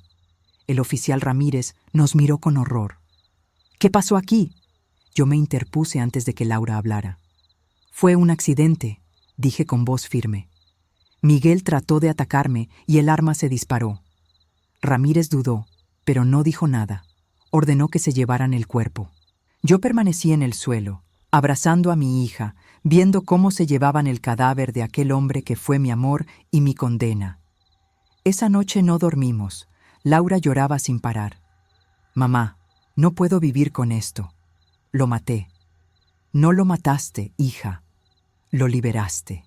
El oficial Ramírez nos miró con horror. ¿Qué pasó aquí? Yo me interpuse antes de que Laura hablara. Fue un accidente, dije con voz firme. Miguel trató de atacarme y el arma se disparó. Ramírez dudó, pero no dijo nada. Ordenó que se llevaran el cuerpo. Yo permanecí en el suelo, abrazando a mi hija, viendo cómo se llevaban el cadáver de aquel hombre que fue mi amor y mi condena. Esa noche no dormimos. Laura lloraba sin parar. Mamá, no puedo vivir con esto. Lo maté. No lo mataste, hija. Lo liberaste,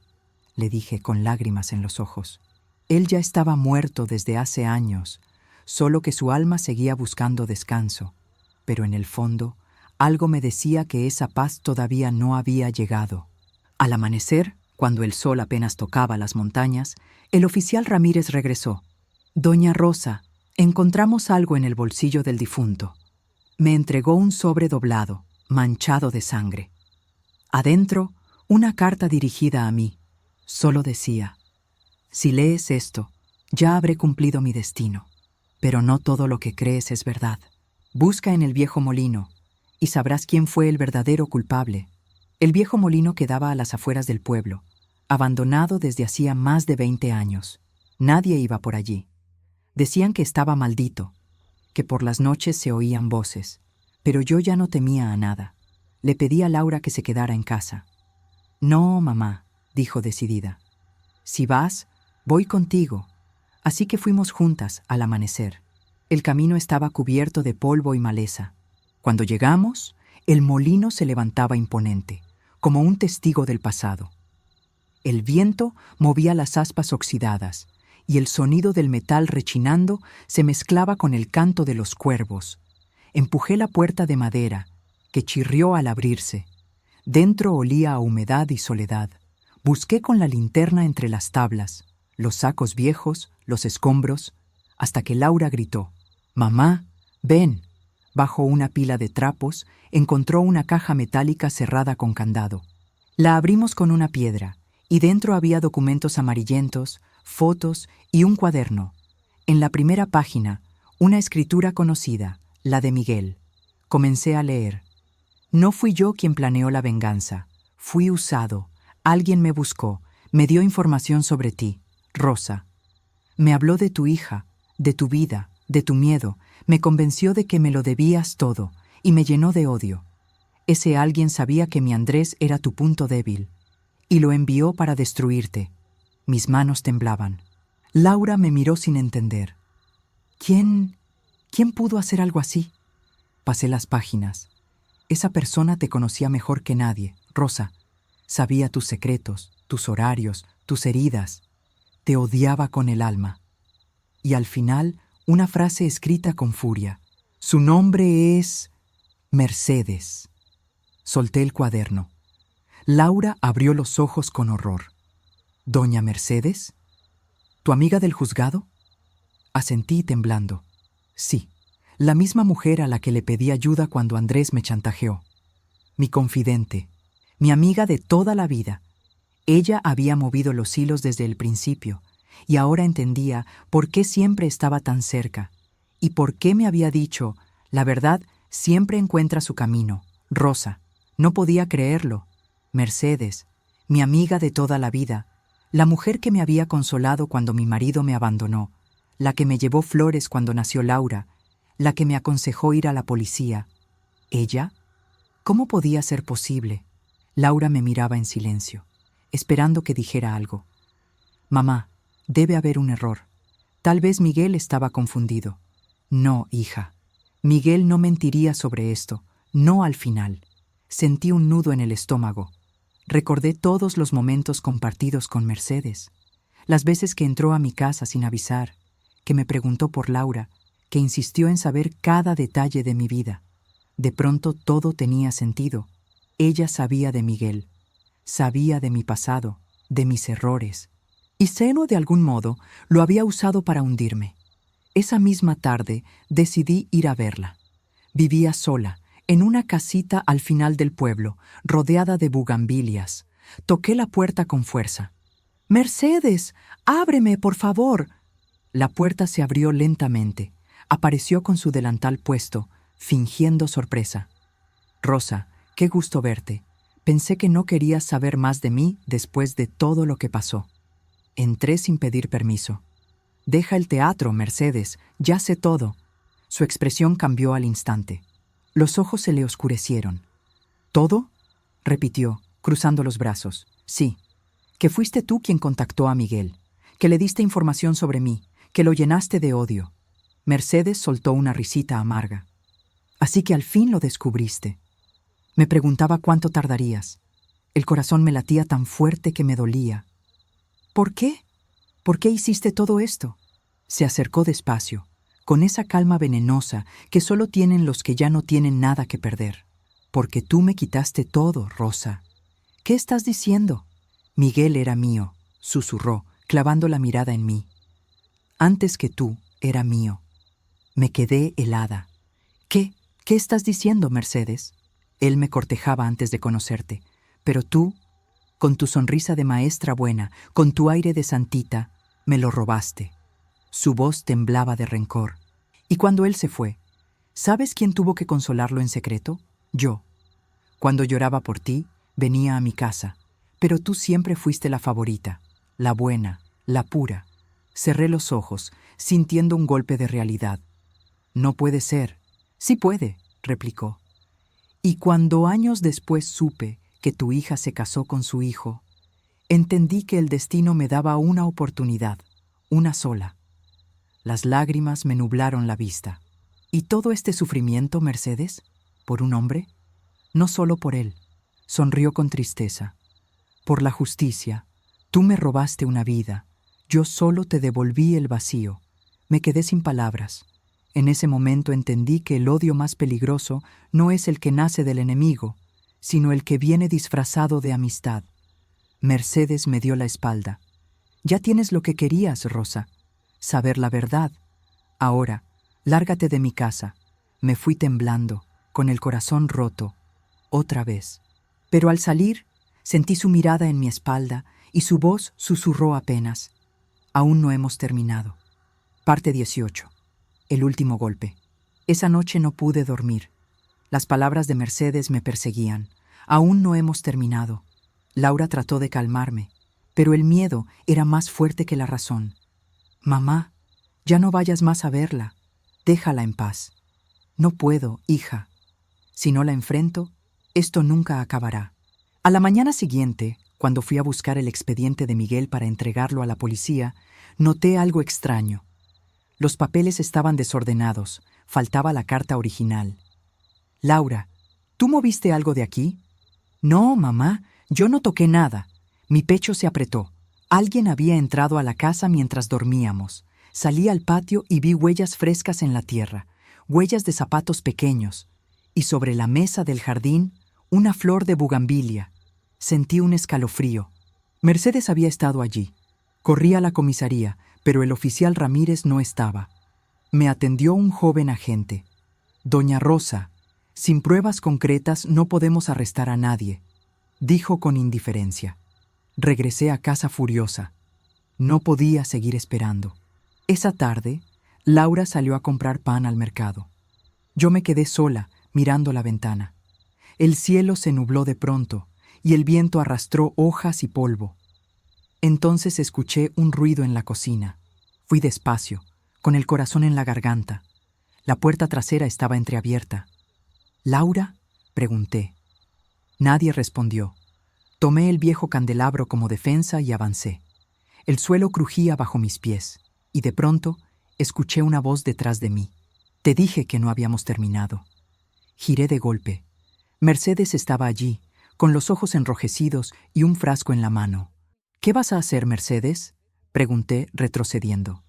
le dije con lágrimas en los ojos. Él ya estaba muerto desde hace años, solo que su alma seguía buscando descanso, pero en el fondo, algo me decía que esa paz todavía no había llegado. Al amanecer, cuando el sol apenas tocaba las montañas, el oficial Ramírez regresó. Doña Rosa, encontramos algo en el bolsillo del difunto. Me entregó un sobre doblado, manchado de sangre. Adentro, una carta dirigida a mí. Solo decía: si lees esto, ya habré cumplido mi destino. Pero no todo lo que crees es verdad. Busca en el viejo molino, y sabrás quién fue el verdadero culpable. El viejo molino quedaba a las afueras del pueblo, abandonado desde hacía más de 20 años. Nadie iba por allí. Decían que estaba maldito, que por las noches se oían voces, Pero yo ya no temía a nada. Le pedí a Laura que se quedara en casa. No, mamá, dijo decidida. Si vas, voy contigo. Así que fuimos juntas al amanecer. El camino estaba cubierto de polvo y maleza. Cuando llegamos, el molino se levantaba imponente, como un testigo del pasado. El viento movía las aspas oxidadas, y el sonido del metal rechinando se mezclaba con el canto de los cuervos. Empujé la puerta de madera, que chirrió al abrirse. Dentro olía a humedad y soledad. Busqué con la linterna entre las tablas, los sacos viejos, los escombros, hasta que Laura gritó: «Mamá, ven». Bajo una pila de trapos, encontró una caja metálica cerrada con candado. La abrimos con una piedra, y dentro había documentos amarillentos, fotos y un cuaderno. En la primera página, una escritura conocida, la de Miguel. Comencé a leer. No fui yo quien planeó la venganza. Fui usado. Alguien me buscó. Me dio información sobre ti, Rosa. Me habló de tu hija, de tu vida, de tu miedo. Me convenció de que me lo debías todo y me llenó de odio. Ese alguien sabía que mi Andrés era tu punto débil y lo envió para destruirte. Mis manos temblaban. Laura me miró sin entender. ¿Quién pudo hacer algo así? Pasé las páginas. Esa persona te conocía mejor que nadie, Rosa. Sabía tus secretos, tus horarios, tus heridas. Te odiaba con el alma. Y al final, una frase escrita con furia. Su nombre es Mercedes. Solté el cuaderno. Laura abrió los ojos con horror. ¿Doña Mercedes? ¿Tu amiga del juzgado? Asentí temblando. Sí, la misma mujer a la que le pedí ayuda cuando Andrés me chantajeó. Mi confidente, mi amiga de toda la vida. Ella había movido los hilos desde el principio, y ahora entendía por qué siempre estaba tan cerca, y por qué me había dicho: la verdad siempre encuentra su camino. Rosa, no podía creerlo. Mercedes, mi amiga de toda la vida, la mujer que me había consolado cuando mi marido me abandonó, la que me llevó flores cuando nació Laura, la que me aconsejó ir a la policía. ¿Ella? ¿Cómo podía ser posible? Laura me miraba en silencio, esperando que dijera algo. Mamá, debe haber un error. Tal vez Miguel estaba confundido. No, hija. Miguel no mentiría sobre esto, no al final. Sentí un nudo en el estómago. Recordé todos los momentos compartidos con Mercedes, las veces que entró a mi casa sin avisar, que me preguntó por Laura, que insistió en saber cada detalle de mi vida. De pronto todo tenía sentido. Ella sabía de Miguel, sabía de mi pasado, de mis errores, y Seno de algún modo lo había usado para hundirme. Esa misma tarde decidí ir a verla. Vivía sola, en una casita al final del pueblo, rodeada de bugambilias. Toqué la puerta con fuerza. «Mercedes, ábreme, por favor». La puerta se abrió lentamente. Apareció con su delantal puesto, fingiendo sorpresa. «Rosa, qué gusto verte. Pensé que no querías saber más de mí después de todo lo que pasó». Entré sin pedir permiso. «Deja el teatro, Mercedes, ya sé todo». Su expresión cambió al instante. Los ojos se le oscurecieron. «¿Todo?», repitió, cruzando los brazos. «Sí, que fuiste tú quien contactó a Miguel, que le diste información sobre mí, que lo llenaste de odio». Mercedes soltó una risita amarga. «Así que al fin lo descubriste». Me preguntaba cuánto tardarías. El corazón me latía tan fuerte que me dolía. «¿Por qué? ¿Por qué hiciste todo esto?». Se acercó despacio, con esa calma venenosa que solo tienen los que ya no tienen nada que perder. «Porque tú me quitaste todo, Rosa». «¿Qué estás diciendo?». «Miguel era mío», susurró, clavando la mirada en mí. «Antes que tú, era mío». Me quedé helada. ¿Qué estás diciendo, Mercedes?» Él me cortejaba antes de conocerte, pero tú, con tu sonrisa de maestra buena, con tu aire de santita, me lo robaste. Su voz temblaba de rencor. Y cuando él se fue, ¿sabes quién tuvo que consolarlo en secreto? Yo. Cuando lloraba por ti, venía a mi casa, pero tú siempre fuiste la favorita, la buena, la pura. Cerré los ojos, sintiendo un golpe de realidad. No puede ser. Sí puede. replicó. Y cuando años después supe que tu hija se casó con su hijo, entendí que el destino me daba una oportunidad, una sola. Las lágrimas me nublaron la vista. ¿Y todo este sufrimiento, Mercedes? ¿Por un hombre? No solo por él. Sonrió con tristeza. Por la justicia. Tú me robaste una vida. Yo solo te devolví el vacío. Me quedé sin palabras. En ese momento entendí que el odio más peligroso no es el que nace del enemigo, sino el que viene disfrazado de amistad. Mercedes me dio la espalda. Ya tienes lo que querías, Rosa. Saber la verdad. Ahora, lárgate de mi casa. Me fui temblando, con el corazón roto, otra vez. Pero al salir, sentí su mirada en mi espalda y su voz susurró apenas. Aún no hemos terminado. Parte 18. El último golpe. Esa noche no pude dormir. Las palabras de Mercedes me perseguían. Aún no hemos terminado. Laura trató de calmarme, pero el miedo era más fuerte que la razón. Mamá, ya no vayas más a verla. Déjala en paz. No puedo, hija. Si no la enfrento, esto nunca acabará. A la mañana siguiente, cuando fui a buscar el expediente de Miguel para entregarlo a la policía, noté algo extraño. Los papeles estaban desordenados, faltaba la carta original. Laura, ¿tú moviste algo de aquí? No, mamá, yo no toqué nada. Mi pecho se apretó. Alguien había entrado a la casa mientras dormíamos. Salí al patio y vi huellas frescas en la tierra, huellas de zapatos pequeños, y sobre la mesa del jardín, una flor de bugambilia. Sentí un escalofrío. Mercedes había estado allí. Corrí a la comisaría, pero el oficial Ramírez no estaba. Me atendió un joven agente. Doña Rosa, sin pruebas concretas no podemos arrestar a nadie, dijo con indiferencia. Regresé a casa furiosa. No podía seguir esperando. Esa tarde, Laura salió a comprar pan al mercado. Yo me quedé sola, mirando la ventana. El cielo se nubló de pronto, y el viento arrastró hojas y polvo. Entonces escuché un ruido en la cocina. Fui despacio, con el corazón en la garganta. La puerta trasera estaba entreabierta. ¿Laura?, pregunté. Nadie respondió. Tomé el viejo candelabro como defensa y avancé. El suelo crujía bajo mis pies, y de pronto escuché una voz detrás de mí. Te dije que no habíamos terminado. Giré de golpe. Mercedes estaba allí, con los ojos enrojecidos y un frasco en la mano. ¿Qué vas a hacer, Mercedes?, pregunté, retrocediendo.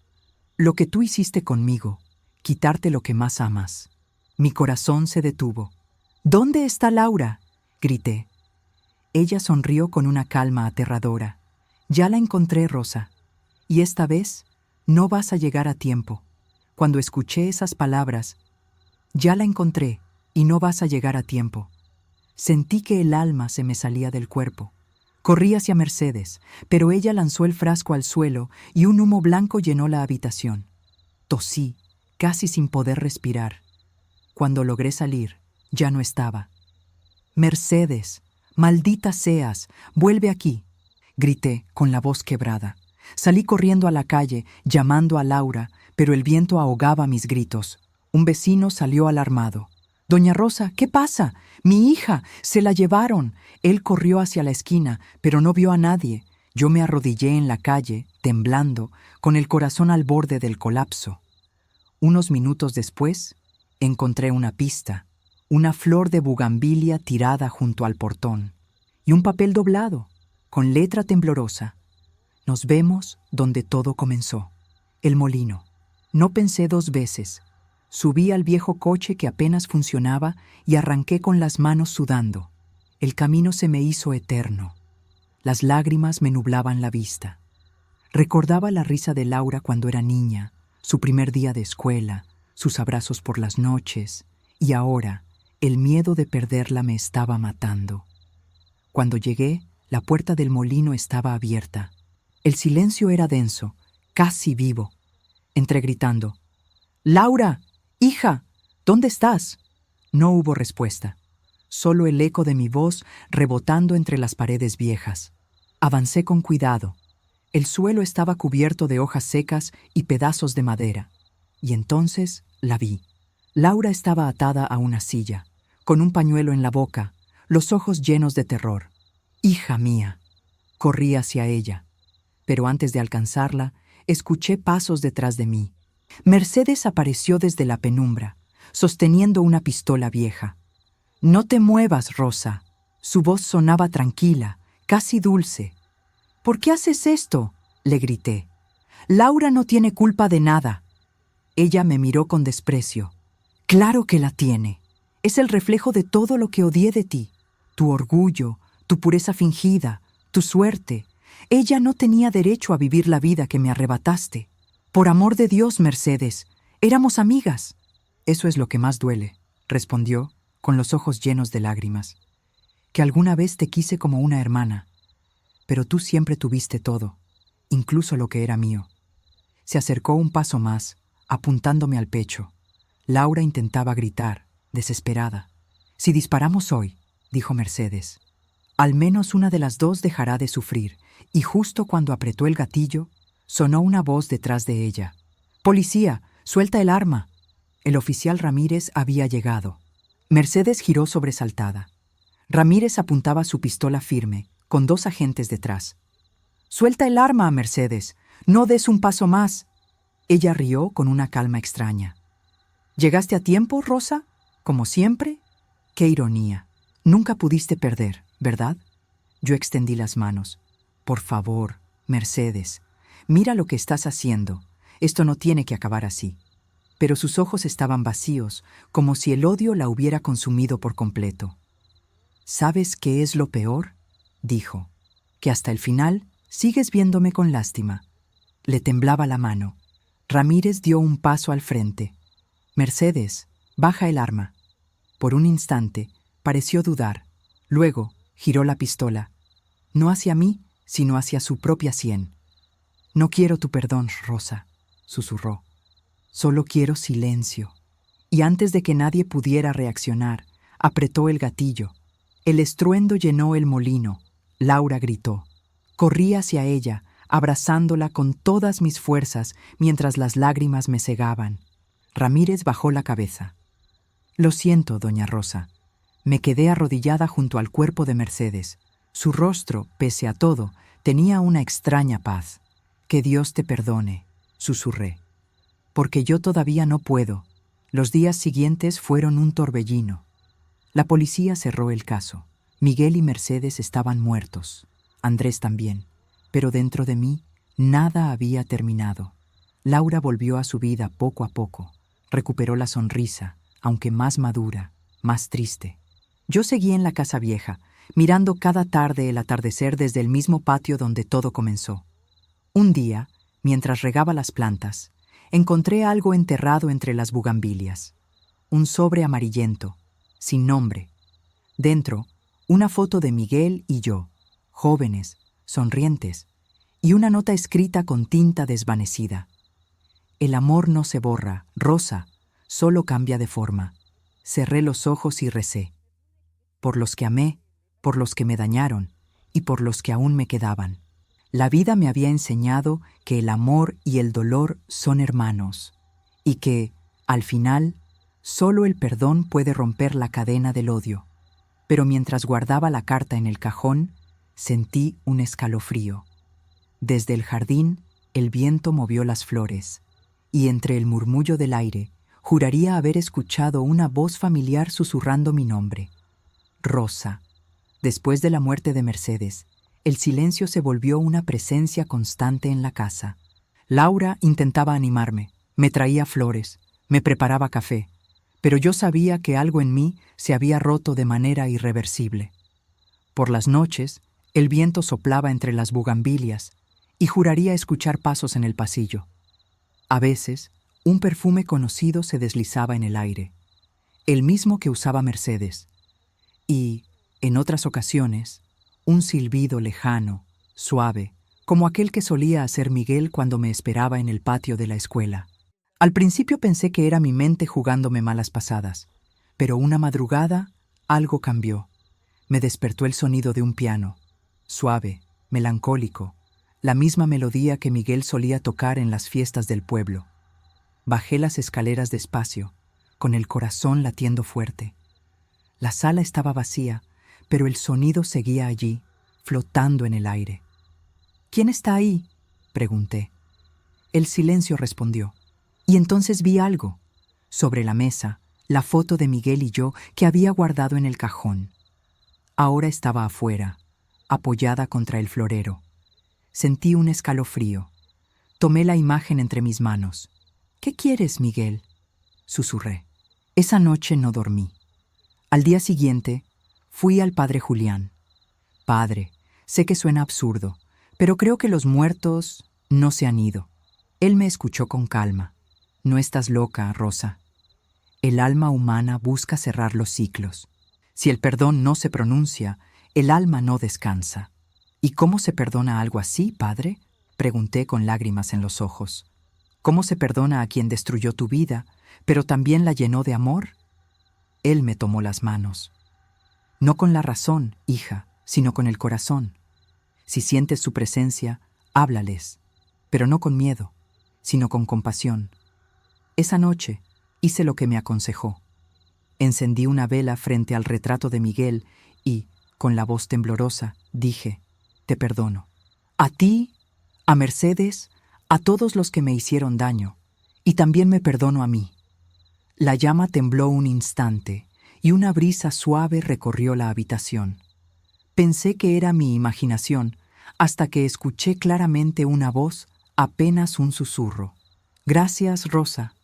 Lo que tú hiciste conmigo, quitarte lo que más amas. Mi corazón se detuvo. ¿Dónde está Laura?, grité. Ella sonrió con una calma aterradora. Ya la encontré, Rosa. Y esta vez no vas a llegar a tiempo. Cuando escuché esas palabras, ya la encontré y no vas a llegar a tiempo. Sentí que el alma se me salía del cuerpo. Corrí hacia Mercedes, pero ella lanzó el frasco al suelo y un humo blanco llenó la habitación. Tosí, casi sin poder respirar. Cuando logré salir, ya no estaba. Mercedes, maldita seas, vuelve aquí, grité con la voz quebrada. Salí corriendo a la calle, llamando a Laura, pero el viento ahogaba mis gritos. Un vecino salió alarmado. Doña Rosa, ¿qué pasa? Mi hija, se la llevaron. Él corrió hacia la esquina, pero no vio a nadie. Yo me arrodillé en la calle, temblando, con el corazón al borde del colapso. Unos minutos después, encontré una pista, una flor de bugambilia tirada junto al portón, y un papel doblado, con letra temblorosa. Nos vemos donde todo comenzó, el molino. No pensé dos veces. Subí al viejo coche que apenas funcionaba y arranqué con las manos sudando. El camino se me hizo eterno. Las lágrimas me nublaban la vista. Recordaba la risa de Laura cuando era niña, su primer día de escuela, sus abrazos por las noches, y ahora el miedo de perderla me estaba matando. Cuando llegué, la puerta del molino estaba abierta. El silencio era denso, casi vivo. Entré gritando, «¡Laura! ¡Hija! ¿Dónde estás?». No hubo respuesta, solo el eco de mi voz rebotando entre las paredes viejas. Avancé con cuidado. El suelo estaba cubierto de hojas secas y pedazos de madera. Y entonces la vi. Laura estaba atada a una silla, con un pañuelo en la boca, los ojos llenos de terror. «Hija mía». Corrí hacia ella, pero antes de alcanzarla, escuché pasos detrás de mí. Mercedes apareció desde la penumbra, sosteniendo una pistola vieja. «No te muevas, Rosa». Su voz sonaba tranquila, casi dulce. «¿Por qué haces esto?», le grité. «Laura no tiene culpa de nada». Ella me miró con desprecio. «Claro que la tiene. Es el reflejo de todo lo que odié de ti. Tu orgullo, tu pureza fingida, tu suerte. Ella no tenía derecho a vivir la vida que me arrebataste. Por amor de Dios, Mercedes, éramos amigas». «Eso es lo que más duele», respondió, con los ojos llenos de lágrimas. «Que alguna vez te quise como una hermana. Pero tú siempre tuviste todo, incluso lo que era mío». Se acercó un paso más, apuntándome al pecho. Laura intentaba gritar, desesperada. «Si disparamos hoy», dijo Mercedes, «al menos una de las dos dejará de sufrir». Y justo cuando apretó el gatillo, sonó una voz detrás de ella. «¡Policía! ¡Suelta el arma!». El oficial Ramírez había llegado. Mercedes giró sobresaltada. Ramírez apuntaba su pistola firme, con 2 agentes detrás. «¡Suelta el arma, Mercedes! ¡No des un paso más!». Ella rió con una calma extraña. «¿Llegaste a tiempo, Rosa? ¿Como siempre?». «Qué ironía. Nunca pudiste perder, ¿verdad?». Yo extendí las manos. «Por favor, Mercedes, mira lo que estás haciendo. Esto no tiene que acabar así». Pero sus ojos estaban vacíos, como si el odio la hubiera consumido por completo. «¿Sabes qué es lo peor?», dijo. «Que hasta el final sigues viéndome con lástima». Le temblaba la mano. Ramírez dio un paso al frente. «Mercedes, baja el arma». Por un instante pareció dudar. Luego giró la pistola. No hacia mí, sino hacia su propia sien. «No quiero tu perdón, Rosa», susurró. «Solo quiero silencio». Y antes de que nadie pudiera reaccionar, apretó el gatillo. El estruendo llenó el molino. Laura gritó. Corrí hacia ella, abrazándola con todas mis fuerzas mientras las lágrimas me cegaban. Ramírez bajó la cabeza. «Lo siento, doña Rosa». Me quedé arrodillada junto al cuerpo de Mercedes. Su rostro, pese a todo, tenía una extraña paz. «Que Dios te perdone», susurré. «Porque yo todavía no puedo». Los días siguientes fueron un torbellino. La policía cerró el caso. Miguel y Mercedes estaban muertos. Andrés también. Pero dentro de mí, nada había terminado. Laura volvió a su vida poco a poco. Recuperó la sonrisa, aunque más madura, más triste. Yo seguí en la casa vieja, mirando cada tarde el atardecer desde el mismo patio donde todo comenzó. Un día, mientras regaba las plantas, encontré algo enterrado entre las bugambilias. Un sobre amarillento, sin nombre. Dentro, una foto de Miguel y yo, jóvenes, sonrientes, y una nota escrita con tinta desvanecida. «El amor no se borra, Rosa, solo cambia de forma». Cerré los ojos y recé. Por los que amé, por los que me dañaron y por los que aún me quedaban. La vida me había enseñado que el amor y el dolor son hermanos y que, al final, solo el perdón puede romper la cadena del odio. Pero mientras guardaba la carta en el cajón, sentí un escalofrío. Desde el jardín, el viento movió las flores, y entre el murmullo del aire, juraría haber escuchado una voz familiar susurrando mi nombre. Rosa. Después de la muerte de Mercedes, el silencio se volvió una presencia constante en la casa. Laura intentaba animarme, me traía flores, me preparaba café, pero yo sabía que algo en mí se había roto de manera irreversible. Por las noches, el viento soplaba entre las bugambilias y juraría escuchar pasos en el pasillo. A veces, un perfume conocido se deslizaba en el aire, el mismo que usaba Mercedes, y, en otras ocasiones, un silbido lejano, suave, como aquel que solía hacer Miguel cuando me esperaba en el patio de la escuela. Al principio pensé que era mi mente jugándome malas pasadas, pero una madrugada algo cambió. Me despertó el sonido de un piano, suave, melancólico, la misma melodía que Miguel solía tocar en las fiestas del pueblo. Bajé las escaleras despacio, con el corazón latiendo fuerte. La sala estaba vacía, pero el sonido seguía allí, flotando en el aire. ¿Quién está ahí?, pregunté. El silencio respondió. Y entonces vi algo. Sobre la mesa, la foto de Miguel y yo que había guardado en el cajón. Ahora estaba afuera, apoyada contra el florero. Sentí un escalofrío. Tomé la imagen entre mis manos. «¿Qué quieres, Miguel?», susurré. Esa noche no dormí. Al día siguiente, fui al padre Julián. «Padre, sé que suena absurdo, pero creo que los muertos no se han ido». Él me escuchó con calma. «No estás loca, Rosa. El alma humana busca cerrar los ciclos. Si el perdón no se pronuncia, el alma no descansa». «¿Y cómo se perdona algo así, padre?», pregunté con lágrimas en los ojos. «¿Cómo se perdona a quien destruyó tu vida, pero también la llenó de amor?». Él me tomó las manos. «No con la razón, hija, sino con el corazón. Si sientes su presencia, háblales, pero no con miedo, sino con compasión». Esa noche hice lo que me aconsejó. Encendí una vela frente al retrato de Miguel y, con la voz temblorosa, dije: «Te perdono. A ti, a Mercedes, a todos los que me hicieron daño, y también me perdono a mí». La llama tembló un instante y una brisa suave recorrió la habitación. Pensé que era mi imaginación hasta que escuché claramente una voz, apenas un susurro. «Gracias, Rosa».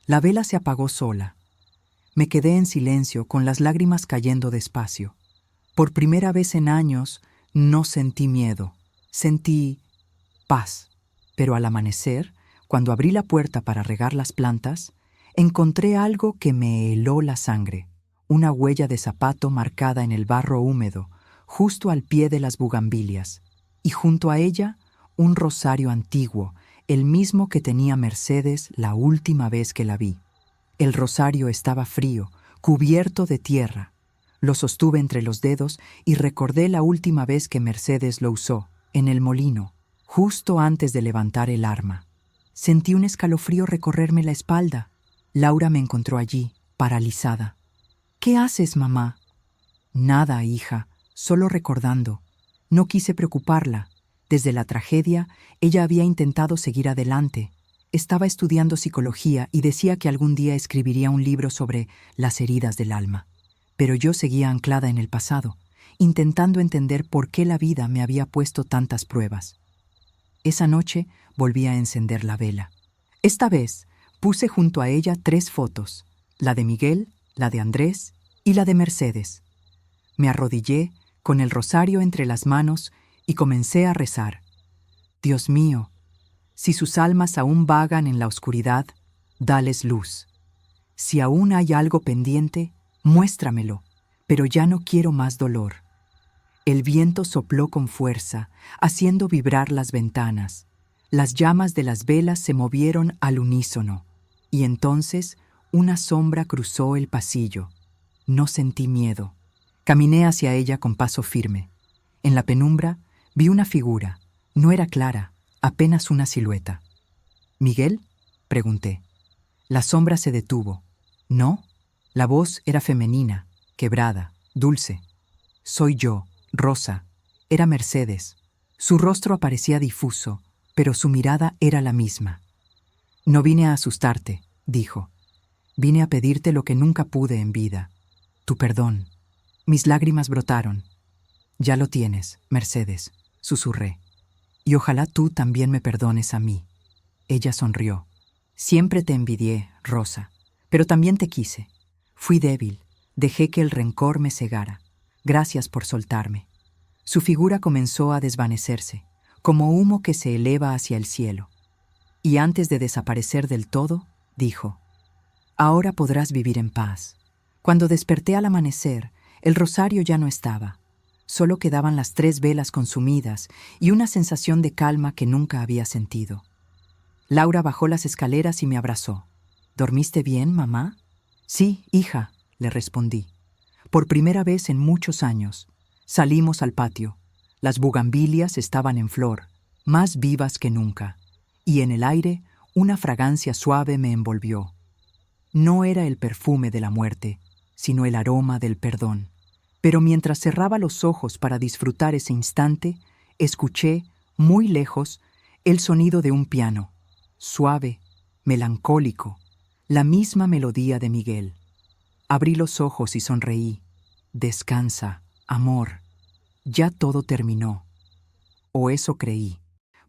La vela se apagó sola. Me quedé en silencio con las lágrimas cayendo despacio. Por primera vez en años no sentí miedo, sentí paz. Pero al amanecer, cuando abrí la puerta para regar las plantas, encontré algo que me heló la sangre, una huella de zapato marcada en el barro húmedo, justo al pie de las bugambilias, y junto a ella un rosario antiguo, el mismo que tenía Mercedes la última vez que la vi. El rosario estaba frío, cubierto de tierra. Lo sostuve entre los dedos y recordé la última vez que Mercedes lo usó, en el molino, justo antes de levantar el arma. Sentí un escalofrío recorrerme la espalda. Laura me encontró allí, paralizada. «¿Qué haces, mamá?». «Nada, hija, solo recordando». No quise preocuparla. Desde la tragedia, ella había intentado seguir adelante. Estaba estudiando psicología y decía que algún día escribiría un libro sobre las heridas del alma. Pero yo seguía anclada en el pasado, intentando entender por qué la vida me había puesto tantas pruebas. Esa noche volví a encender la vela. Esta vez puse junto a ella 3 fotos, la de Miguel, la de Andrés y la de Mercedes. Me arrodillé con el rosario entre las manos y comencé a rezar. «Dios mío, si sus almas aún vagan en la oscuridad, dales luz. Si aún hay algo pendiente, muéstramelo, pero ya no quiero más dolor». El viento sopló con fuerza, haciendo vibrar las ventanas. Las llamas de las velas se movieron al unísono, y entonces una sombra cruzó el pasillo. No sentí miedo. Caminé hacia ella con paso firme. En la penumbra vi una figura. No era clara, apenas una silueta. «¿Miguel?», pregunté. La sombra se detuvo. «No». La voz era femenina, quebrada, dulce. «Soy yo, Rosa». Era Mercedes. Su rostro aparecía difuso, pero su mirada era la misma. «No vine a asustarte», dijo. «Vine a pedirte lo que nunca pude en vida, tu perdón». Mis lágrimas brotaron. «Ya lo tienes, Mercedes», susurré. «Y ojalá tú también me perdones a mí». Ella sonrió. «Siempre te envidié, Rosa, pero también te quise. Fui débil, dejé que el rencor me cegara. Gracias por soltarme». Su figura comenzó a desvanecerse, como humo que se eleva hacia el cielo. Y antes de desaparecer del todo, dijo: «Ahora podrás vivir en paz». Cuando desperté al amanecer, el rosario ya no estaba. Solo quedaban las 3 velas consumidas y una sensación de calma que nunca había sentido. Laura bajó las escaleras y me abrazó. «¿Dormiste bien, mamá?». «Sí, hija», le respondí. Por primera vez en muchos años, salimos al patio. Las bugambilias estaban en flor, más vivas que nunca, y en el aire una fragancia suave me envolvió. No era el perfume de la muerte, sino el aroma del perdón. Pero mientras cerraba los ojos para disfrutar ese instante, escuché, muy lejos, el sonido de un piano, suave, melancólico, la misma melodía de Miguel. Abrí los ojos y sonreí. Descansa, amor. Ya todo terminó. O eso creí,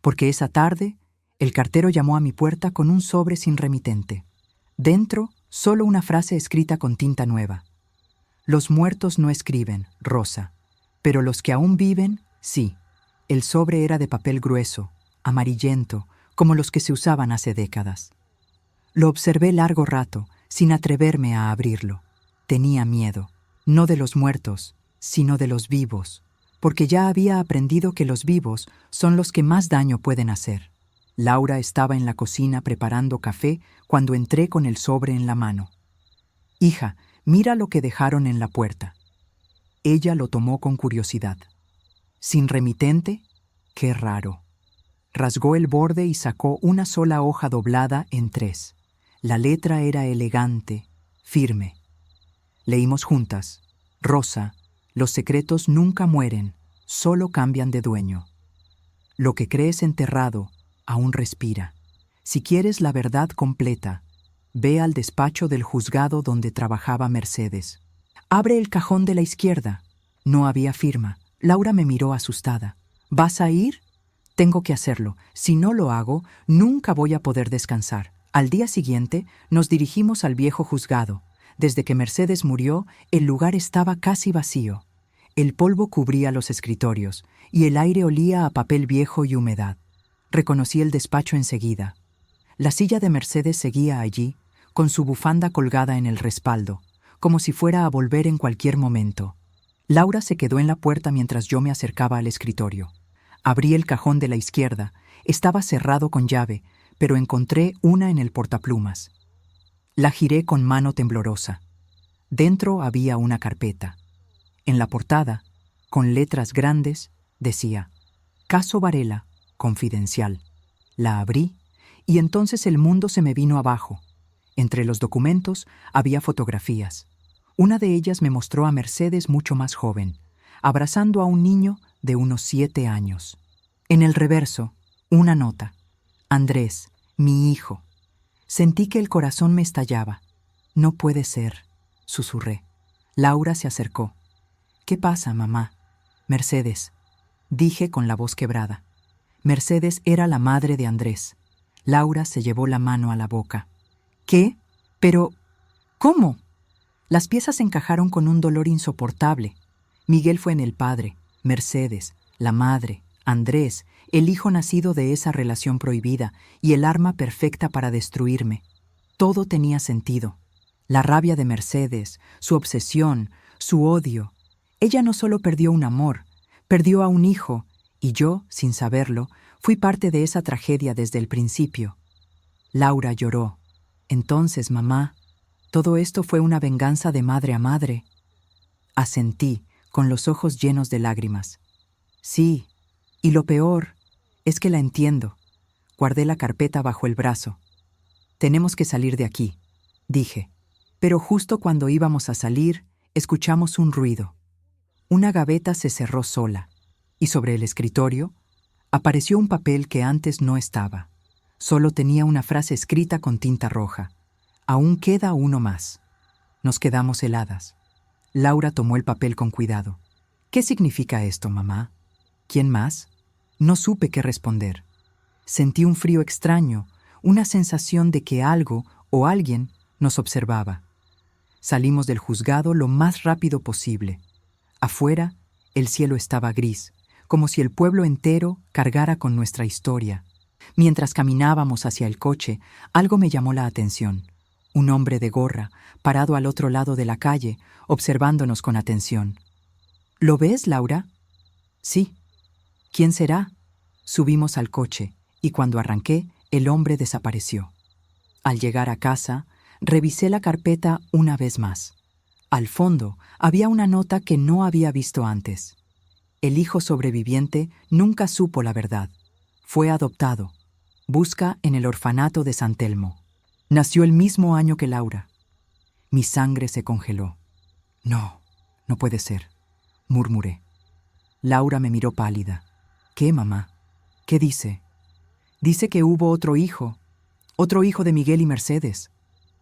porque esa tarde el cartero llamó a mi puerta con un sobre sin remitente. Dentro, solo una frase escrita con tinta nueva. Los muertos no escriben, Rosa, pero los que aún viven, sí. El sobre era de papel grueso, amarillento, como los que se usaban hace décadas. Lo observé largo rato, sin atreverme a abrirlo. Tenía miedo, no de los muertos, sino de los vivos, porque ya había aprendido que los vivos son los que más daño pueden hacer. Laura estaba en la cocina preparando café cuando entré con el sobre en la mano. «Hija, mira lo que dejaron en la puerta». Ella lo tomó con curiosidad. «¿Sin remitente? ¡Qué raro!». Rasgó el borde y sacó una sola hoja doblada en 3. La letra era elegante, firme. Leímos juntas: «Rosa, los secretos nunca mueren, solo cambian de dueño. Lo que crees enterrado aún respira. Si quieres la verdad completa, ve al despacho del juzgado donde trabajaba Mercedes. Abre el cajón de la izquierda». No había firma. Laura me miró asustada. «¿Vas a ir?». «Tengo que hacerlo. Si no lo hago, nunca voy a poder descansar». Al día siguiente, nos dirigimos al viejo juzgado. Desde que Mercedes murió, el lugar estaba casi vacío. El polvo cubría los escritorios, y el aire olía a papel viejo y humedad. Reconocí el despacho enseguida. La silla de Mercedes seguía allí, con su bufanda colgada en el respaldo, como si fuera a volver en cualquier momento. Laura se quedó en la puerta mientras yo me acercaba al escritorio. Abrí el cajón de la izquierda. Estaba cerrado con llave, pero encontré una en el portaplumas. La giré con mano temblorosa. Dentro había una carpeta. En la portada, con letras grandes, decía: «Caso Varela, confidencial». La abrí y entonces el mundo se me vino abajo. Entre los documentos había fotografías. Una de ellas me mostró a Mercedes mucho más joven, abrazando a un niño de unos 7 años. En el reverso, una nota: «Andrés, mi hijo». Sentí que el corazón me estallaba. «No puede ser», susurré. Laura se acercó. «¿Qué pasa, mamá?» «Mercedes», dije con la voz quebrada. Mercedes era la madre de Andrés. Laura se llevó la mano a la boca. «¿Qué? Pero, ¿cómo?». Las piezas encajaron con un dolor insoportable. Miguel fue en el padre, Mercedes, la madre, Andrés, el hijo nacido de esa relación prohibida y el arma perfecta para destruirme. Todo tenía sentido. La rabia de Mercedes, su obsesión, su odio. Ella no solo perdió un amor, perdió a un hijo, y yo, sin saberlo, fui parte de esa tragedia desde el principio. Laura lloró. «Entonces, mamá, todo esto fue una venganza de madre a madre». Asentí, con los ojos llenos de lágrimas. «Sí, y lo peor es que la entiendo». Guardé la carpeta bajo el brazo. «Tenemos que salir de aquí», dije. Pero justo cuando íbamos a salir, escuchamos un ruido. Una gaveta se cerró sola, y sobre el escritorio apareció un papel que antes no estaba. Solo tenía una frase escrita con tinta roja: «Aún queda uno más». Nos quedamos heladas. Laura tomó el papel con cuidado. «¿Qué significa esto, mamá?». «¿Quién más?». No supe qué responder. Sentí un frío extraño, una sensación de que algo o alguien nos observaba. Salimos del juzgado lo más rápido posible. Afuera, el cielo estaba gris, como si el pueblo entero cargara con nuestra historia. Mientras caminábamos hacia el coche, algo me llamó la atención. Un hombre de gorra, parado al otro lado de la calle, observándonos con atención. «¿Lo ves, Laura?». «Sí». «¿Quién será?». Subimos al coche, y cuando arranqué, el hombre desapareció. Al llegar a casa, revisé la carpeta una vez más. Al fondo había una nota que no había visto antes. El hijo sobreviviente nunca supo la verdad. Fue adoptado. Busca en el orfanato de San Telmo. Nació el mismo año que Laura. Mi sangre se congeló. No, no puede ser, murmuré. Laura me miró pálida. ¿Qué, mamá? ¿Qué dice? Dice que hubo otro hijo de Miguel y Mercedes.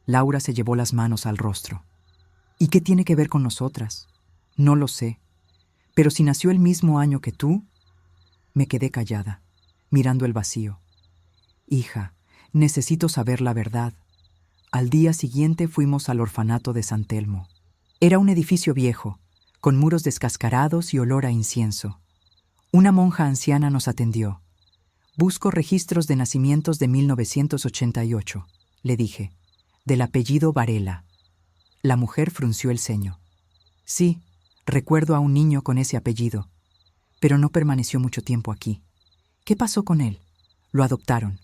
Laura se llevó las manos al rostro. ¿Y qué tiene que ver con nosotras? No lo sé. Pero si nació el mismo año que tú... Me quedé callada, mirando el vacío. Hija, necesito saber la verdad. Al día siguiente fuimos al orfanato de San Telmo. Era un edificio viejo, con muros descascarados y olor a incienso. Una monja anciana nos atendió. Busco registros de nacimientos de 1988, le dije, del apellido Varela. La mujer frunció el ceño. Sí, recuerdo a un niño con ese apellido, pero no permaneció mucho tiempo aquí. ¿Qué pasó con él? Lo adoptaron.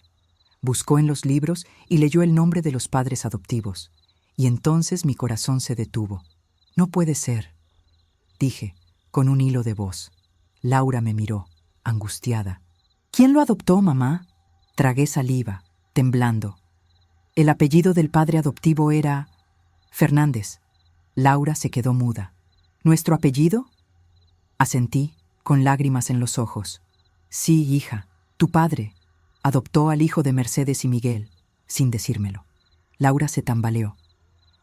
Buscó en los libros y leyó el nombre de los padres adoptivos, y entonces mi corazón se detuvo. No puede ser, dije, con un hilo de voz. Laura me miró, angustiada. ¿Quién lo adoptó, mamá? Tragué saliva, temblando. El apellido del padre adoptivo era Fernández. Laura se quedó muda. ¿Nuestro apellido? Asentí, con lágrimas en los ojos. Sí, hija, tu padre adoptó al hijo de Mercedes y Miguel, sin decírmelo. Laura se tambaleó.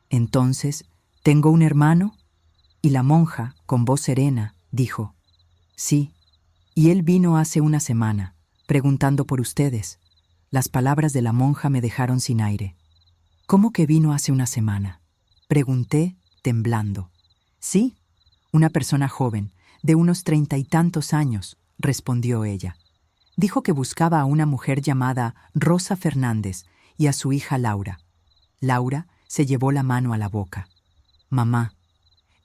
Entonces, ¿tengo un hermano? Y la monja, con voz serena, dijo, sí, y él vino hace una semana, preguntando por ustedes. Las palabras de la monja me dejaron sin aire. ¿Cómo que vino hace una semana? Pregunté, temblando. Sí, una persona joven, de unos 30 y tantos años, respondió ella. Dijo que buscaba a una mujer llamada Rosa Fernández y a su hija Laura. Laura se llevó la mano a la boca. Mamá,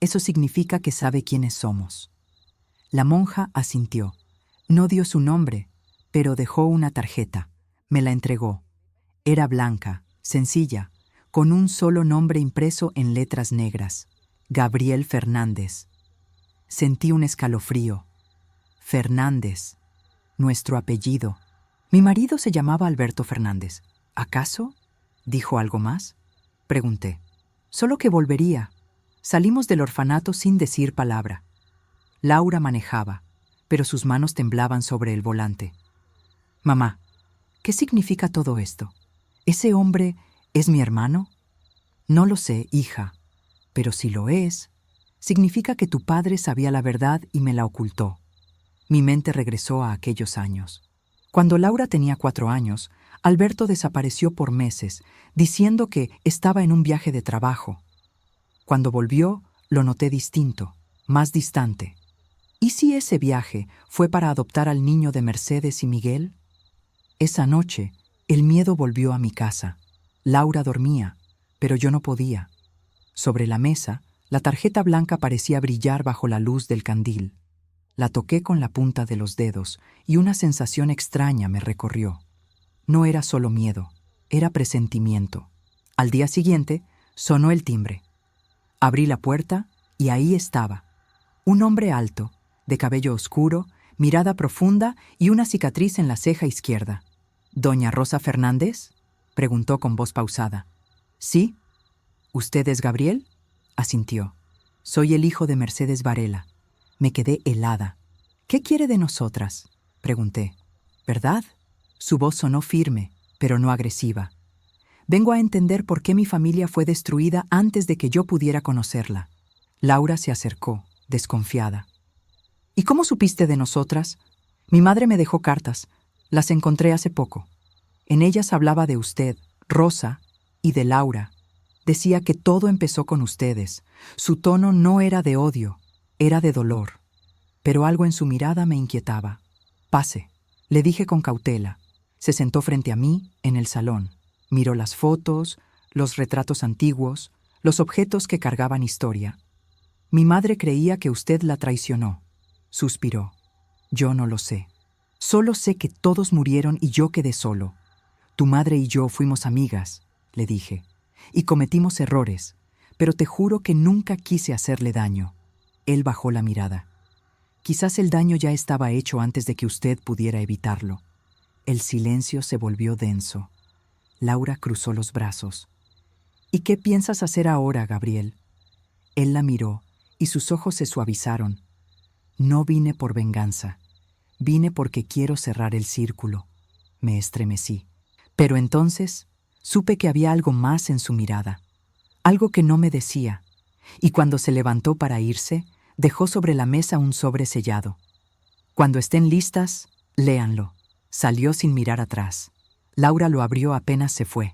eso significa que sabe quiénes somos. La monja asintió. No dio su nombre, pero dejó una tarjeta. Me la entregó. Era blanca, sencilla, con un solo nombre impreso en letras negras. Gabriel Fernández. Sentí un escalofrío. Fernández, nuestro apellido. Mi marido se llamaba Alberto Fernández. ¿Acaso? ¿Dijo algo más? Pregunté. Solo que volvería. Salimos del orfanato sin decir palabra. Laura manejaba, pero sus manos temblaban sobre el volante. Mamá, ¿qué significa todo esto? ¿Ese hombre es mi hermano? No lo sé, hija, pero si lo es, significa que tu padre sabía la verdad y me la ocultó. Mi mente regresó a aquellos años. Cuando Laura tenía 4 años, Alberto desapareció por meses, diciendo que estaba en un viaje de trabajo. Cuando volvió, lo noté distinto, más distante. ¿Y si ese viaje fue para adoptar al niño de Mercedes y Miguel? Esa noche, el miedo volvió a mi casa. Laura dormía, pero yo no podía. Sobre la mesa, la tarjeta blanca parecía brillar bajo la luz del candil. La toqué con la punta de los dedos y una sensación extraña me recorrió. No era solo miedo, era presentimiento. Al día siguiente, sonó el timbre. Abrí la puerta y ahí estaba. Un hombre alto, de cabello oscuro, mirada profunda y una cicatriz en la ceja izquierda. ¿Doña Rosa Fernández?, preguntó con voz pausada. ¿Sí? ¿Usted es Gabriel?, asintió. Soy el hijo de Mercedes Varela. Me quedé helada. ¿Qué quiere de nosotras?, pregunté. ¿Verdad? Su voz sonó firme, pero no agresiva. Vengo a entender por qué mi familia fue destruida antes de que yo pudiera conocerla. Laura se acercó, desconfiada. ¿Y cómo supiste de nosotras? Mi madre me dejó cartas. Las encontré hace poco. En ellas hablaba de usted, Rosa, y de Laura. Decía que todo empezó con ustedes. Su tono no era de odio, era de dolor. Pero algo en su mirada me inquietaba. Pase, le dije con cautela. Se sentó frente a mí, en el salón. Miró las fotos, los retratos antiguos, los objetos que cargaban historia. Mi madre creía que usted la traicionó. Suspiró. Yo no lo sé. Solo sé que todos murieron y yo quedé solo. Tu madre y yo fuimos amigas, le dije, y cometimos errores, pero te juro que nunca quise hacerle daño. Él bajó la mirada. Quizás el daño ya estaba hecho antes de que usted pudiera evitarlo. El silencio se volvió denso. Laura cruzó los brazos. ¿Y qué piensas hacer ahora, Gabriel? Él la miró y sus ojos se suavizaron. No vine por venganza. Vine porque quiero cerrar el círculo. Me estremecí. Pero entonces supe que había algo más en su mirada, algo que no me decía, y cuando se levantó para irse, dejó sobre la mesa un sobre sellado. Cuando estén listas, léanlo. Salió sin mirar atrás. Laura lo abrió apenas se fue.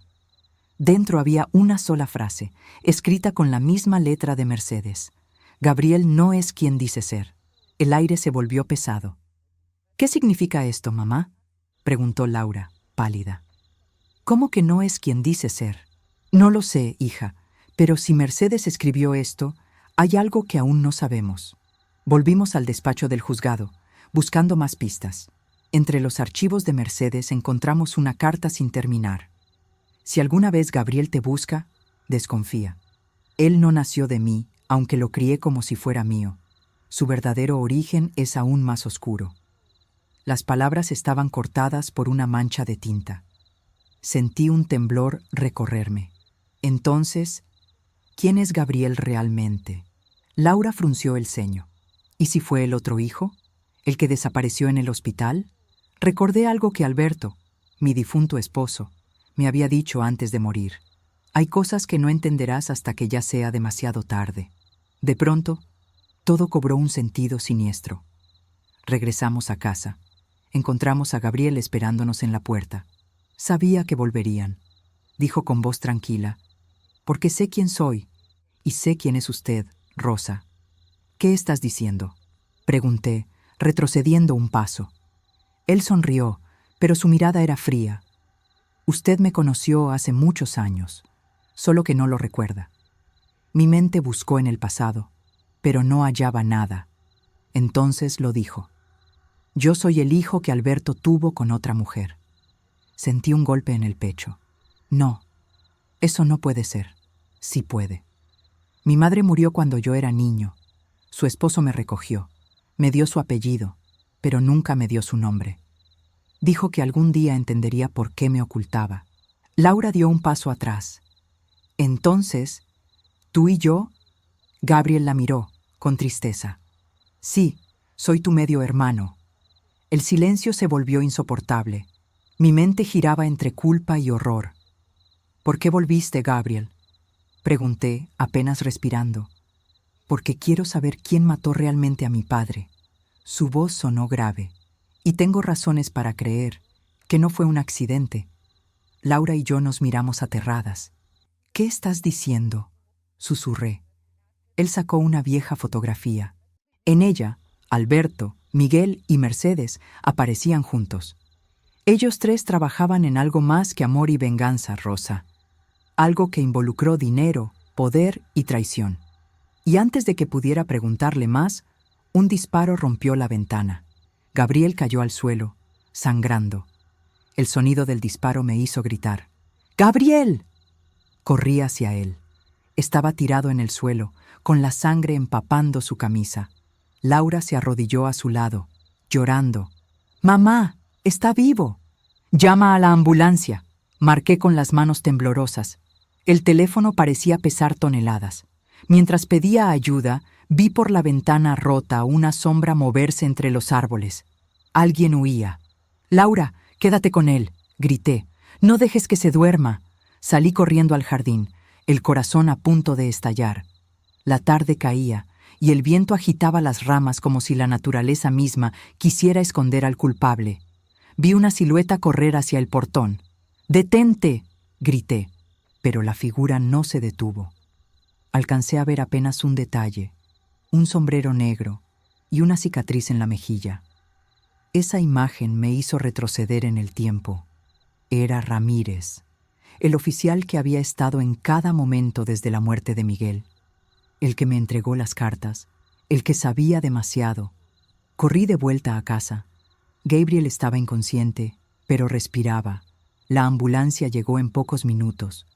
Dentro había una sola frase, escrita con la misma letra de Mercedes. Gabriel no es quien dice ser. El aire se volvió pesado. ¿Qué significa esto, mamá?, preguntó Laura, pálida. ¿Cómo que no es quien dice ser? No lo sé, hija, pero si Mercedes escribió esto, hay algo que aún no sabemos. Volvimos al despacho del juzgado, buscando más pistas. Entre los archivos de Mercedes encontramos una carta sin terminar. Si alguna vez Gabriel te busca, desconfía. Él no nació de mí, aunque lo crié como si fuera mío. Su verdadero origen es aún más oscuro. Las palabras estaban cortadas por una mancha de tinta. Sentí un temblor recorrerme. Entonces, ¿quién es Gabriel realmente? Laura frunció el ceño. ¿Y si fue el otro hijo? ¿El que desapareció en el hospital? Recordé algo que Alberto, mi difunto esposo, me había dicho antes de morir. Hay cosas que no entenderás hasta que ya sea demasiado tarde. De pronto, todo cobró un sentido siniestro. Regresamos a casa. Encontramos a Gabriel esperándonos en la puerta. Sabía que volverían, dijo con voz tranquila, porque sé quién soy y sé quién es usted, Rosa. ¿Qué estás diciendo?, pregunté, retrocediendo un paso. Él sonrió, pero su mirada era fría. Usted me conoció hace muchos años, solo que no lo recuerda. Mi mente buscó en el pasado, pero no hallaba nada. Entonces lo dijo. Yo soy el hijo que Alberto tuvo con otra mujer. Sentí un golpe en el pecho. No, eso no puede ser. Sí puede. Mi madre murió cuando yo era niño. Su esposo me recogió, me dio su apellido, pero nunca me dio su nombre. Dijo que algún día entendería por qué me ocultaba. Laura dio un paso atrás. Entonces, ¿tú y yo? Gabriel la miró, con tristeza. Sí, soy tu medio hermano. El silencio se volvió insoportable. Mi mente giraba entre culpa y horror. ¿Por qué volviste, Gabriel?, pregunté, apenas respirando. Porque quiero saber quién mató realmente a mi padre. Su voz sonó grave, y tengo razones para creer que no fue un accidente. Laura y yo nos miramos aterradas. ¿Qué estás diciendo?, susurré. Él sacó una vieja fotografía. En ella, Alberto, Miguel y Mercedes aparecían juntos. Ellos tres trabajaban en algo más que amor y venganza, Rosa. Algo que involucró dinero, poder y traición. Y antes de que pudiera preguntarle más, un disparo rompió la ventana. Gabriel cayó al suelo, sangrando. El sonido del disparo me hizo gritar. ¡Gabriel! Corrí hacia él. Estaba tirado en el suelo, con la sangre empapando su camisa. Laura se arrodilló a su lado, llorando. ¡Mamá! ¡Está vivo! Llama a la ambulancia. Marqué con las manos temblorosas. El teléfono parecía pesar toneladas. Mientras pedía ayuda, vi por la ventana rota una sombra moverse entre los árboles. Alguien huía. «Laura, quédate con él», grité. «No dejes que se duerma». Salí corriendo al jardín, el corazón a punto de estallar. La tarde caía, y el viento agitaba las ramas como si la naturaleza misma quisiera esconder al culpable. Vi una silueta correr hacia el portón. «¡Detente!», grité, pero la figura no se detuvo. Alcancé a ver apenas un detalle, un sombrero negro y una cicatriz en la mejilla. Esa imagen me hizo retroceder en el tiempo. Era Ramírez, el oficial que había estado en cada momento desde la muerte de Miguel, el que me entregó las cartas, el que sabía demasiado. Corrí de vuelta a casa. Gabriel estaba inconsciente, pero respiraba. La ambulancia llegó en pocos minutos.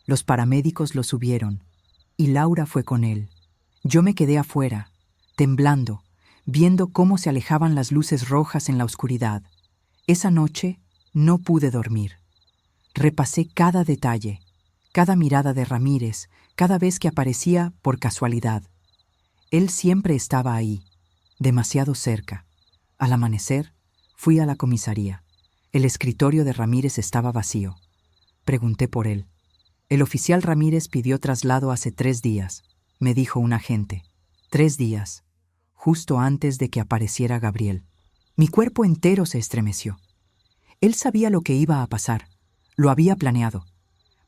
Los paramédicos lo subieron, y Laura fue con él. Yo me quedé afuera, temblando, viendo cómo se alejaban las luces rojas en la oscuridad. Esa noche no pude dormir. Repasé cada detalle, cada mirada de Ramírez, cada vez que aparecía por casualidad. Él siempre estaba ahí, demasiado cerca. Al amanecer, fui a la comisaría. El escritorio de Ramírez estaba vacío. Pregunté por él. El oficial Ramírez pidió traslado hace 3 días, me dijo un agente. 3 días, justo antes de que apareciera Gabriel. Mi cuerpo entero se estremeció. Él sabía lo que iba a pasar. Lo había planeado.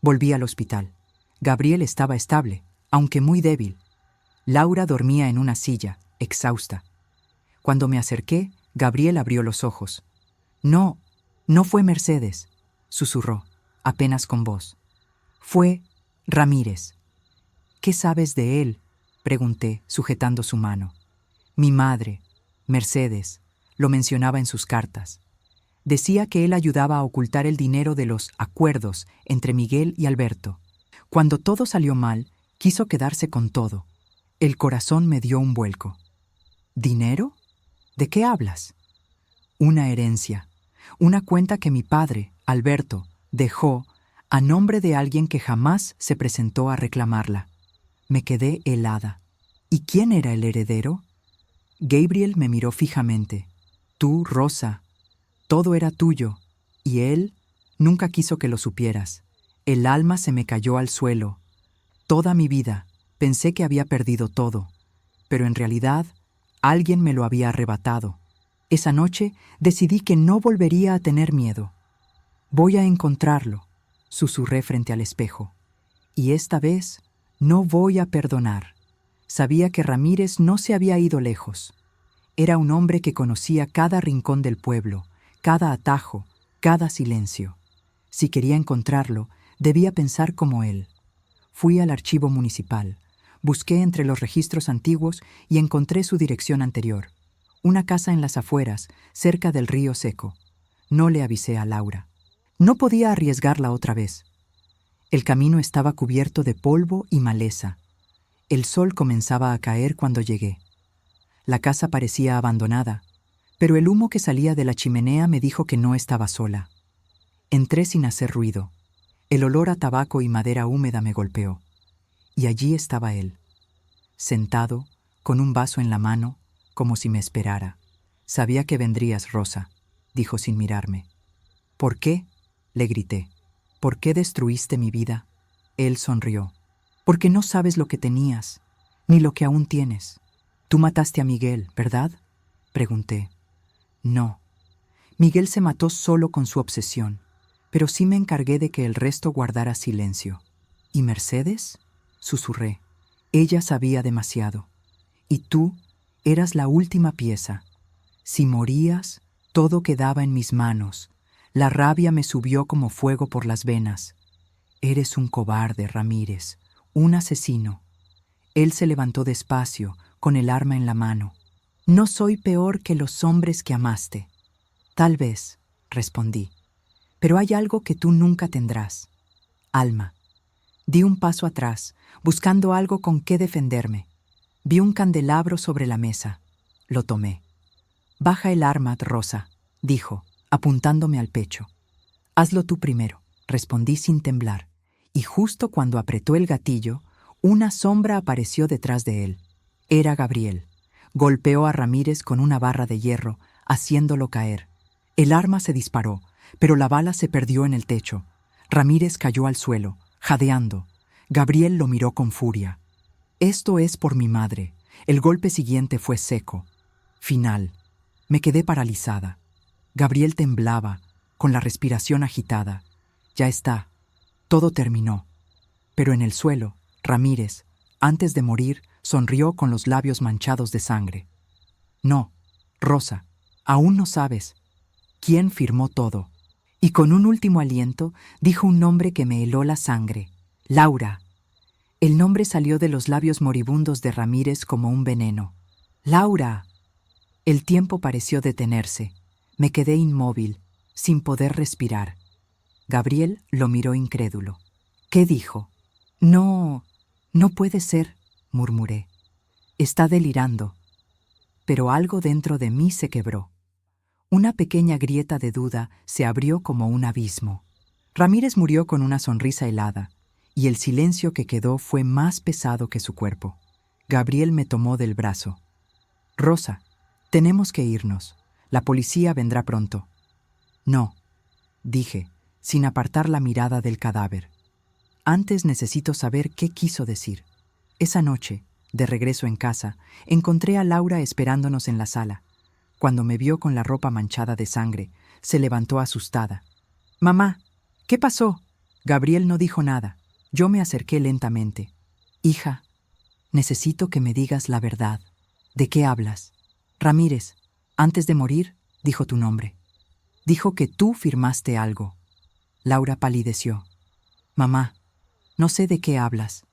Volví al hospital. Gabriel estaba estable, aunque muy débil. Laura dormía en una silla, exhausta. Cuando me acerqué, Gabriel abrió los ojos. No fue Mercedes, susurró, apenas con voz. Fue Ramírez. ¿Qué sabes de él?, pregunté, sujetando su mano. Mi madre, Mercedes, lo mencionaba en sus cartas. Decía que él ayudaba a ocultar el dinero de los acuerdos entre Miguel y Alberto. Cuando todo salió mal, quiso quedarse con todo. El corazón me dio un vuelco. ¿Dinero? ¿De qué hablas? Una herencia, una cuenta que mi padre, Alberto, dejó a nombre de alguien que jamás se presentó a reclamarla. Me quedé helada. ¿Y quién era el heredero? Gabriel me miró fijamente. Tú, Rosa. Todo era tuyo, y él nunca quiso que lo supieras. El alma se me cayó al suelo. Toda mi vida pensé que había perdido todo, pero en realidad alguien me lo había arrebatado. Esa noche decidí que no volvería a tener miedo. Voy a encontrarlo, susurré frente al espejo. Y esta vez no voy a perdonar. Sabía que Ramírez no se había ido lejos. Era un hombre que conocía cada rincón del pueblo, cada atajo, cada silencio. Si quería encontrarlo, debía pensar como él. Fui al archivo municipal, busqué entre los registros antiguos y encontré su dirección anterior. Una casa en las afueras, cerca del río seco. No le avisé a Laura. No podía arriesgarla otra vez. El camino estaba cubierto de polvo y maleza. El sol comenzaba a caer cuando llegué. La casa parecía abandonada, pero el humo que salía de la chimenea me dijo que no estaba sola. Entré sin hacer ruido. El olor a tabaco y madera húmeda me golpeó. Y allí estaba él, sentado, con un vaso en la mano, como si me esperara. Sabía que vendrías, Rosa, dijo sin mirarme. ¿Por qué?, le grité. ¿Por qué destruiste mi vida? Él sonrió. Porque no sabes lo que tenías, ni lo que aún tienes. Tú mataste a Miguel, ¿verdad?, pregunté. No. Miguel se mató solo con su obsesión, pero sí me encargué de que el resto guardara silencio. ¿Y Mercedes?, susurré. Ella sabía demasiado. Y tú eras la última pieza. Si morías, todo quedaba en mis manos. La rabia me subió como fuego por las venas. Eres un cobarde, Ramírez, un asesino. Él se levantó despacio, con el arma en la mano. No soy peor que los hombres que amaste. Tal vez, respondí, pero hay algo que tú nunca tendrás. Alma. Di un paso atrás, buscando algo con qué defenderme. Vi un candelabro sobre la mesa. Lo tomé. Baja el arma, Rosa, dijo, apuntándome al pecho. Hazlo tú primero, respondí sin temblar, y justo cuando apretó el gatillo, una sombra apareció detrás de él. Era Gabriel. Golpeó a Ramírez con una barra de hierro, haciéndolo caer. El arma se disparó, pero la bala se perdió en el techo. Ramírez cayó al suelo, jadeando. Gabriel lo miró con furia. Esto es por mi madre. El golpe siguiente fue seco. Final. Me quedé paralizada. Gabriel temblaba, con la respiración agitada. Ya está. Todo terminó. Pero en el suelo, Ramírez, antes de morir, sonrió con los labios manchados de sangre. No, Rosa, aún no sabes. ¿Quién firmó todo? Y con un último aliento dijo un nombre que me heló la sangre. Laura. El nombre salió de los labios moribundos de Ramírez como un veneno. ¡Laura! El tiempo pareció detenerse. Me quedé inmóvil, sin poder respirar. Gabriel lo miró incrédulo. ¿Qué dijo? No puede ser, murmuré. Está delirando. Pero algo dentro de mí se quebró. Una pequeña grieta de duda se abrió como un abismo. Ramírez murió con una sonrisa helada, y el silencio que quedó fue más pesado que su cuerpo. Gabriel me tomó del brazo. «Rosa, tenemos que irnos. La policía vendrá pronto». «No», dije, sin apartar la mirada del cadáver. «Antes necesito saber qué quiso decir». Esa noche, de regreso en casa, encontré a Laura esperándonos en la sala. Cuando me vio con la ropa manchada de sangre, se levantó asustada. «Mamá, ¿qué pasó?» Gabriel no dijo nada. Yo me acerqué lentamente. «Hija, necesito que me digas la verdad. ¿De qué hablas?» «Ramírez, antes de morir, dijo tu nombre. Dijo que tú firmaste algo». Laura palideció. «Mamá, no sé de qué hablas».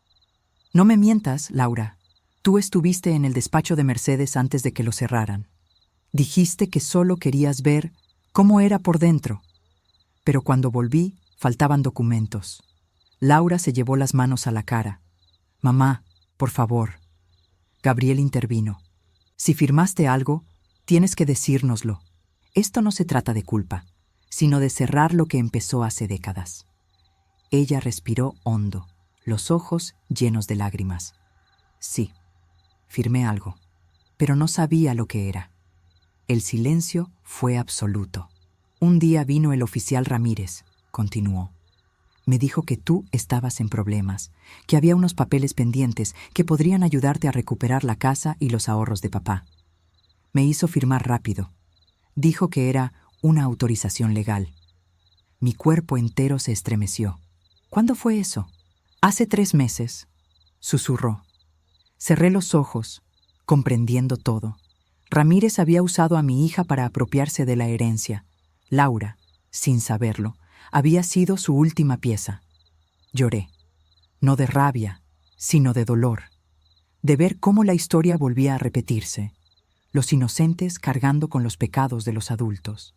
«No me mientas, Laura. Tú estuviste en el despacho de Mercedes antes de que lo cerraran. Dijiste que solo querías ver cómo era por dentro. Pero cuando volví, faltaban documentos». Laura se llevó las manos a la cara. «Mamá, por favor». Gabriel intervino. «Si firmaste algo, tienes que decírnoslo. Esto no se trata de culpa, sino de cerrar lo que empezó hace décadas». Ella respiró hondo, los ojos llenos de lágrimas. «Sí, firmé algo, pero no sabía lo que era». El silencio fue absoluto. «Un día vino el oficial Ramírez», continuó. «Me dijo que tú estabas en problemas, que había unos papeles pendientes que podrían ayudarte a recuperar la casa y los ahorros de papá. Me hizo firmar rápido. Dijo que era una autorización legal». Mi cuerpo entero se estremeció. «¿Cuándo fue eso?» «Hace 3 meses», susurró. Cerré los ojos, comprendiendo todo. Ramírez había usado a mi hija para apropiarse de la herencia. Laura, sin saberlo, había sido su última pieza. Lloré, no de rabia, sino de dolor, de ver cómo la historia volvía a repetirse, los inocentes cargando con los pecados de los adultos.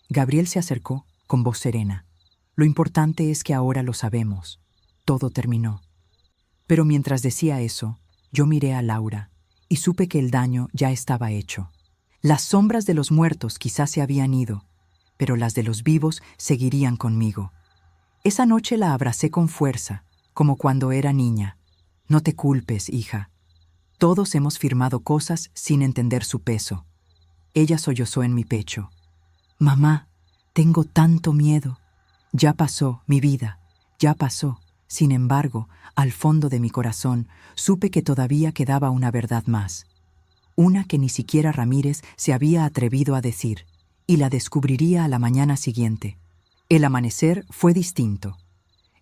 Gabriel se acercó con voz serena. «Lo importante es que ahora lo sabemos. Todo terminó». Pero mientras decía eso, yo miré a Laura y supe que el daño ya estaba hecho. Las sombras de los muertos quizás se habían ido, pero las de los vivos seguirían conmigo. Esa noche la abracé con fuerza, como cuando era niña. «No te culpes, hija. Todos hemos firmado cosas sin entender su peso». Ella sollozó en mi pecho. «Mamá, tengo tanto miedo. Ya pasó, mi vida, ya pasó». Sin embargo, al fondo de mi corazón, supe que todavía quedaba una verdad más. Una que ni siquiera Ramírez se había atrevido a decir, y la descubriría a la mañana siguiente. El amanecer fue distinto.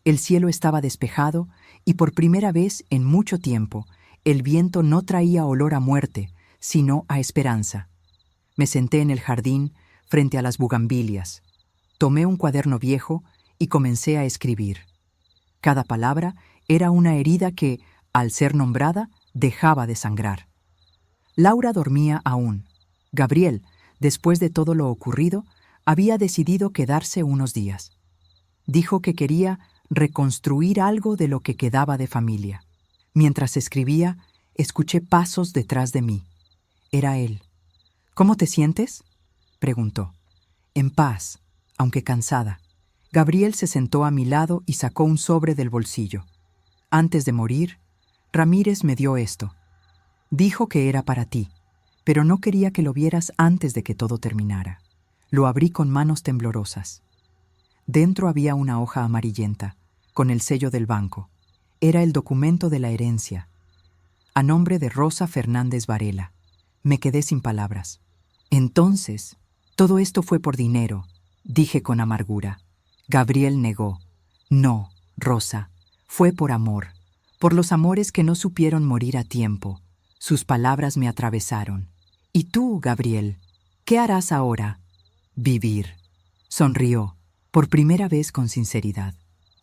El cielo estaba despejado y por primera vez en mucho tiempo, el viento no traía olor a muerte, sino a esperanza. Me senté en el jardín frente a las bugambilias. Tomé un cuaderno viejo y comencé a escribir. Cada palabra era una herida que, al ser nombrada, dejaba de sangrar. Laura dormía aún. Gabriel, después de todo lo ocurrido, había decidido quedarse unos días. Dijo que quería reconstruir algo de lo que quedaba de familia. Mientras escribía, escuché pasos detrás de mí. Era él. «¿Cómo te sientes?», preguntó. «En paz, aunque cansada». Gabriel se sentó a mi lado y sacó un sobre del bolsillo. «Antes de morir, Ramírez me dio esto. Dijo que era para ti, pero no quería que lo vieras antes de que todo terminara». Lo abrí con manos temblorosas. Dentro había una hoja amarillenta, con el sello del banco. Era el documento de la herencia, a nombre de Rosa Fernández Varela. Me quedé sin palabras. «Entonces, todo esto fue por dinero», dije con amargura. Gabriel negó. «No, Rosa, fue por amor, por los amores que no supieron morir a tiempo». Sus palabras me atravesaron. «¿Y tú, Gabriel, qué harás ahora?» «Vivir». Sonrió, por primera vez con sinceridad.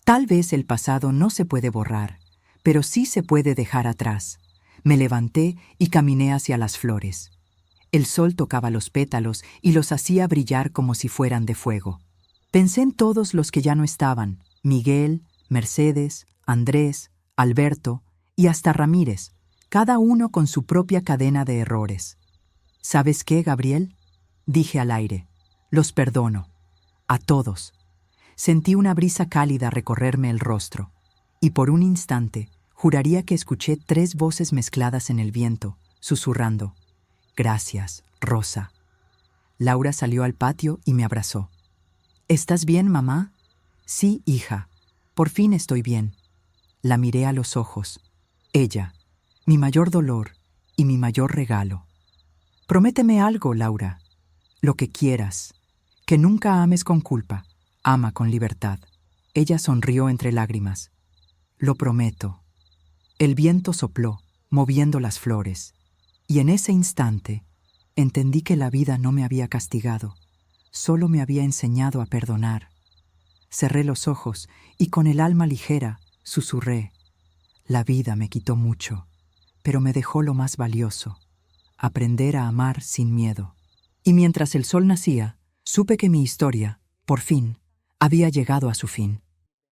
«Tal vez el pasado no se puede borrar, pero sí se puede dejar atrás». Me levanté y caminé hacia las flores. El sol tocaba los pétalos y los hacía brillar como si fueran de fuego. Pensé en todos los que ya no estaban: Miguel, Mercedes, Andrés, Alberto y hasta Ramírez, cada uno con su propia cadena de errores. «¿Sabes qué, Gabriel?», dije al aire. «Los perdono. A todos». Sentí una brisa cálida recorrerme el rostro. y por un instante juraría que escuché 3 voces mezcladas en el viento, susurrando: «Gracias, Rosa». Laura salió al patio y me abrazó. «¿Estás bien, mamá?» «Sí, hija, por fin estoy bien». La miré a los ojos. Ella, mi mayor dolor y mi mayor regalo. «Prométeme algo, Laura. Lo que quieras. Que nunca ames con culpa. Ama con libertad». Ella sonrió entre lágrimas. «Lo prometo». El viento sopló, moviendo las flores, y en ese instante entendí que la vida no me había castigado, solo me había enseñado a perdonar. Cerré los ojos y con el alma ligera susurré: «La vida me quitó mucho, pero me dejó lo más valioso, aprender a amar sin miedo». Y mientras el sol nacía, supe que mi historia, por fin, había llegado a su fin.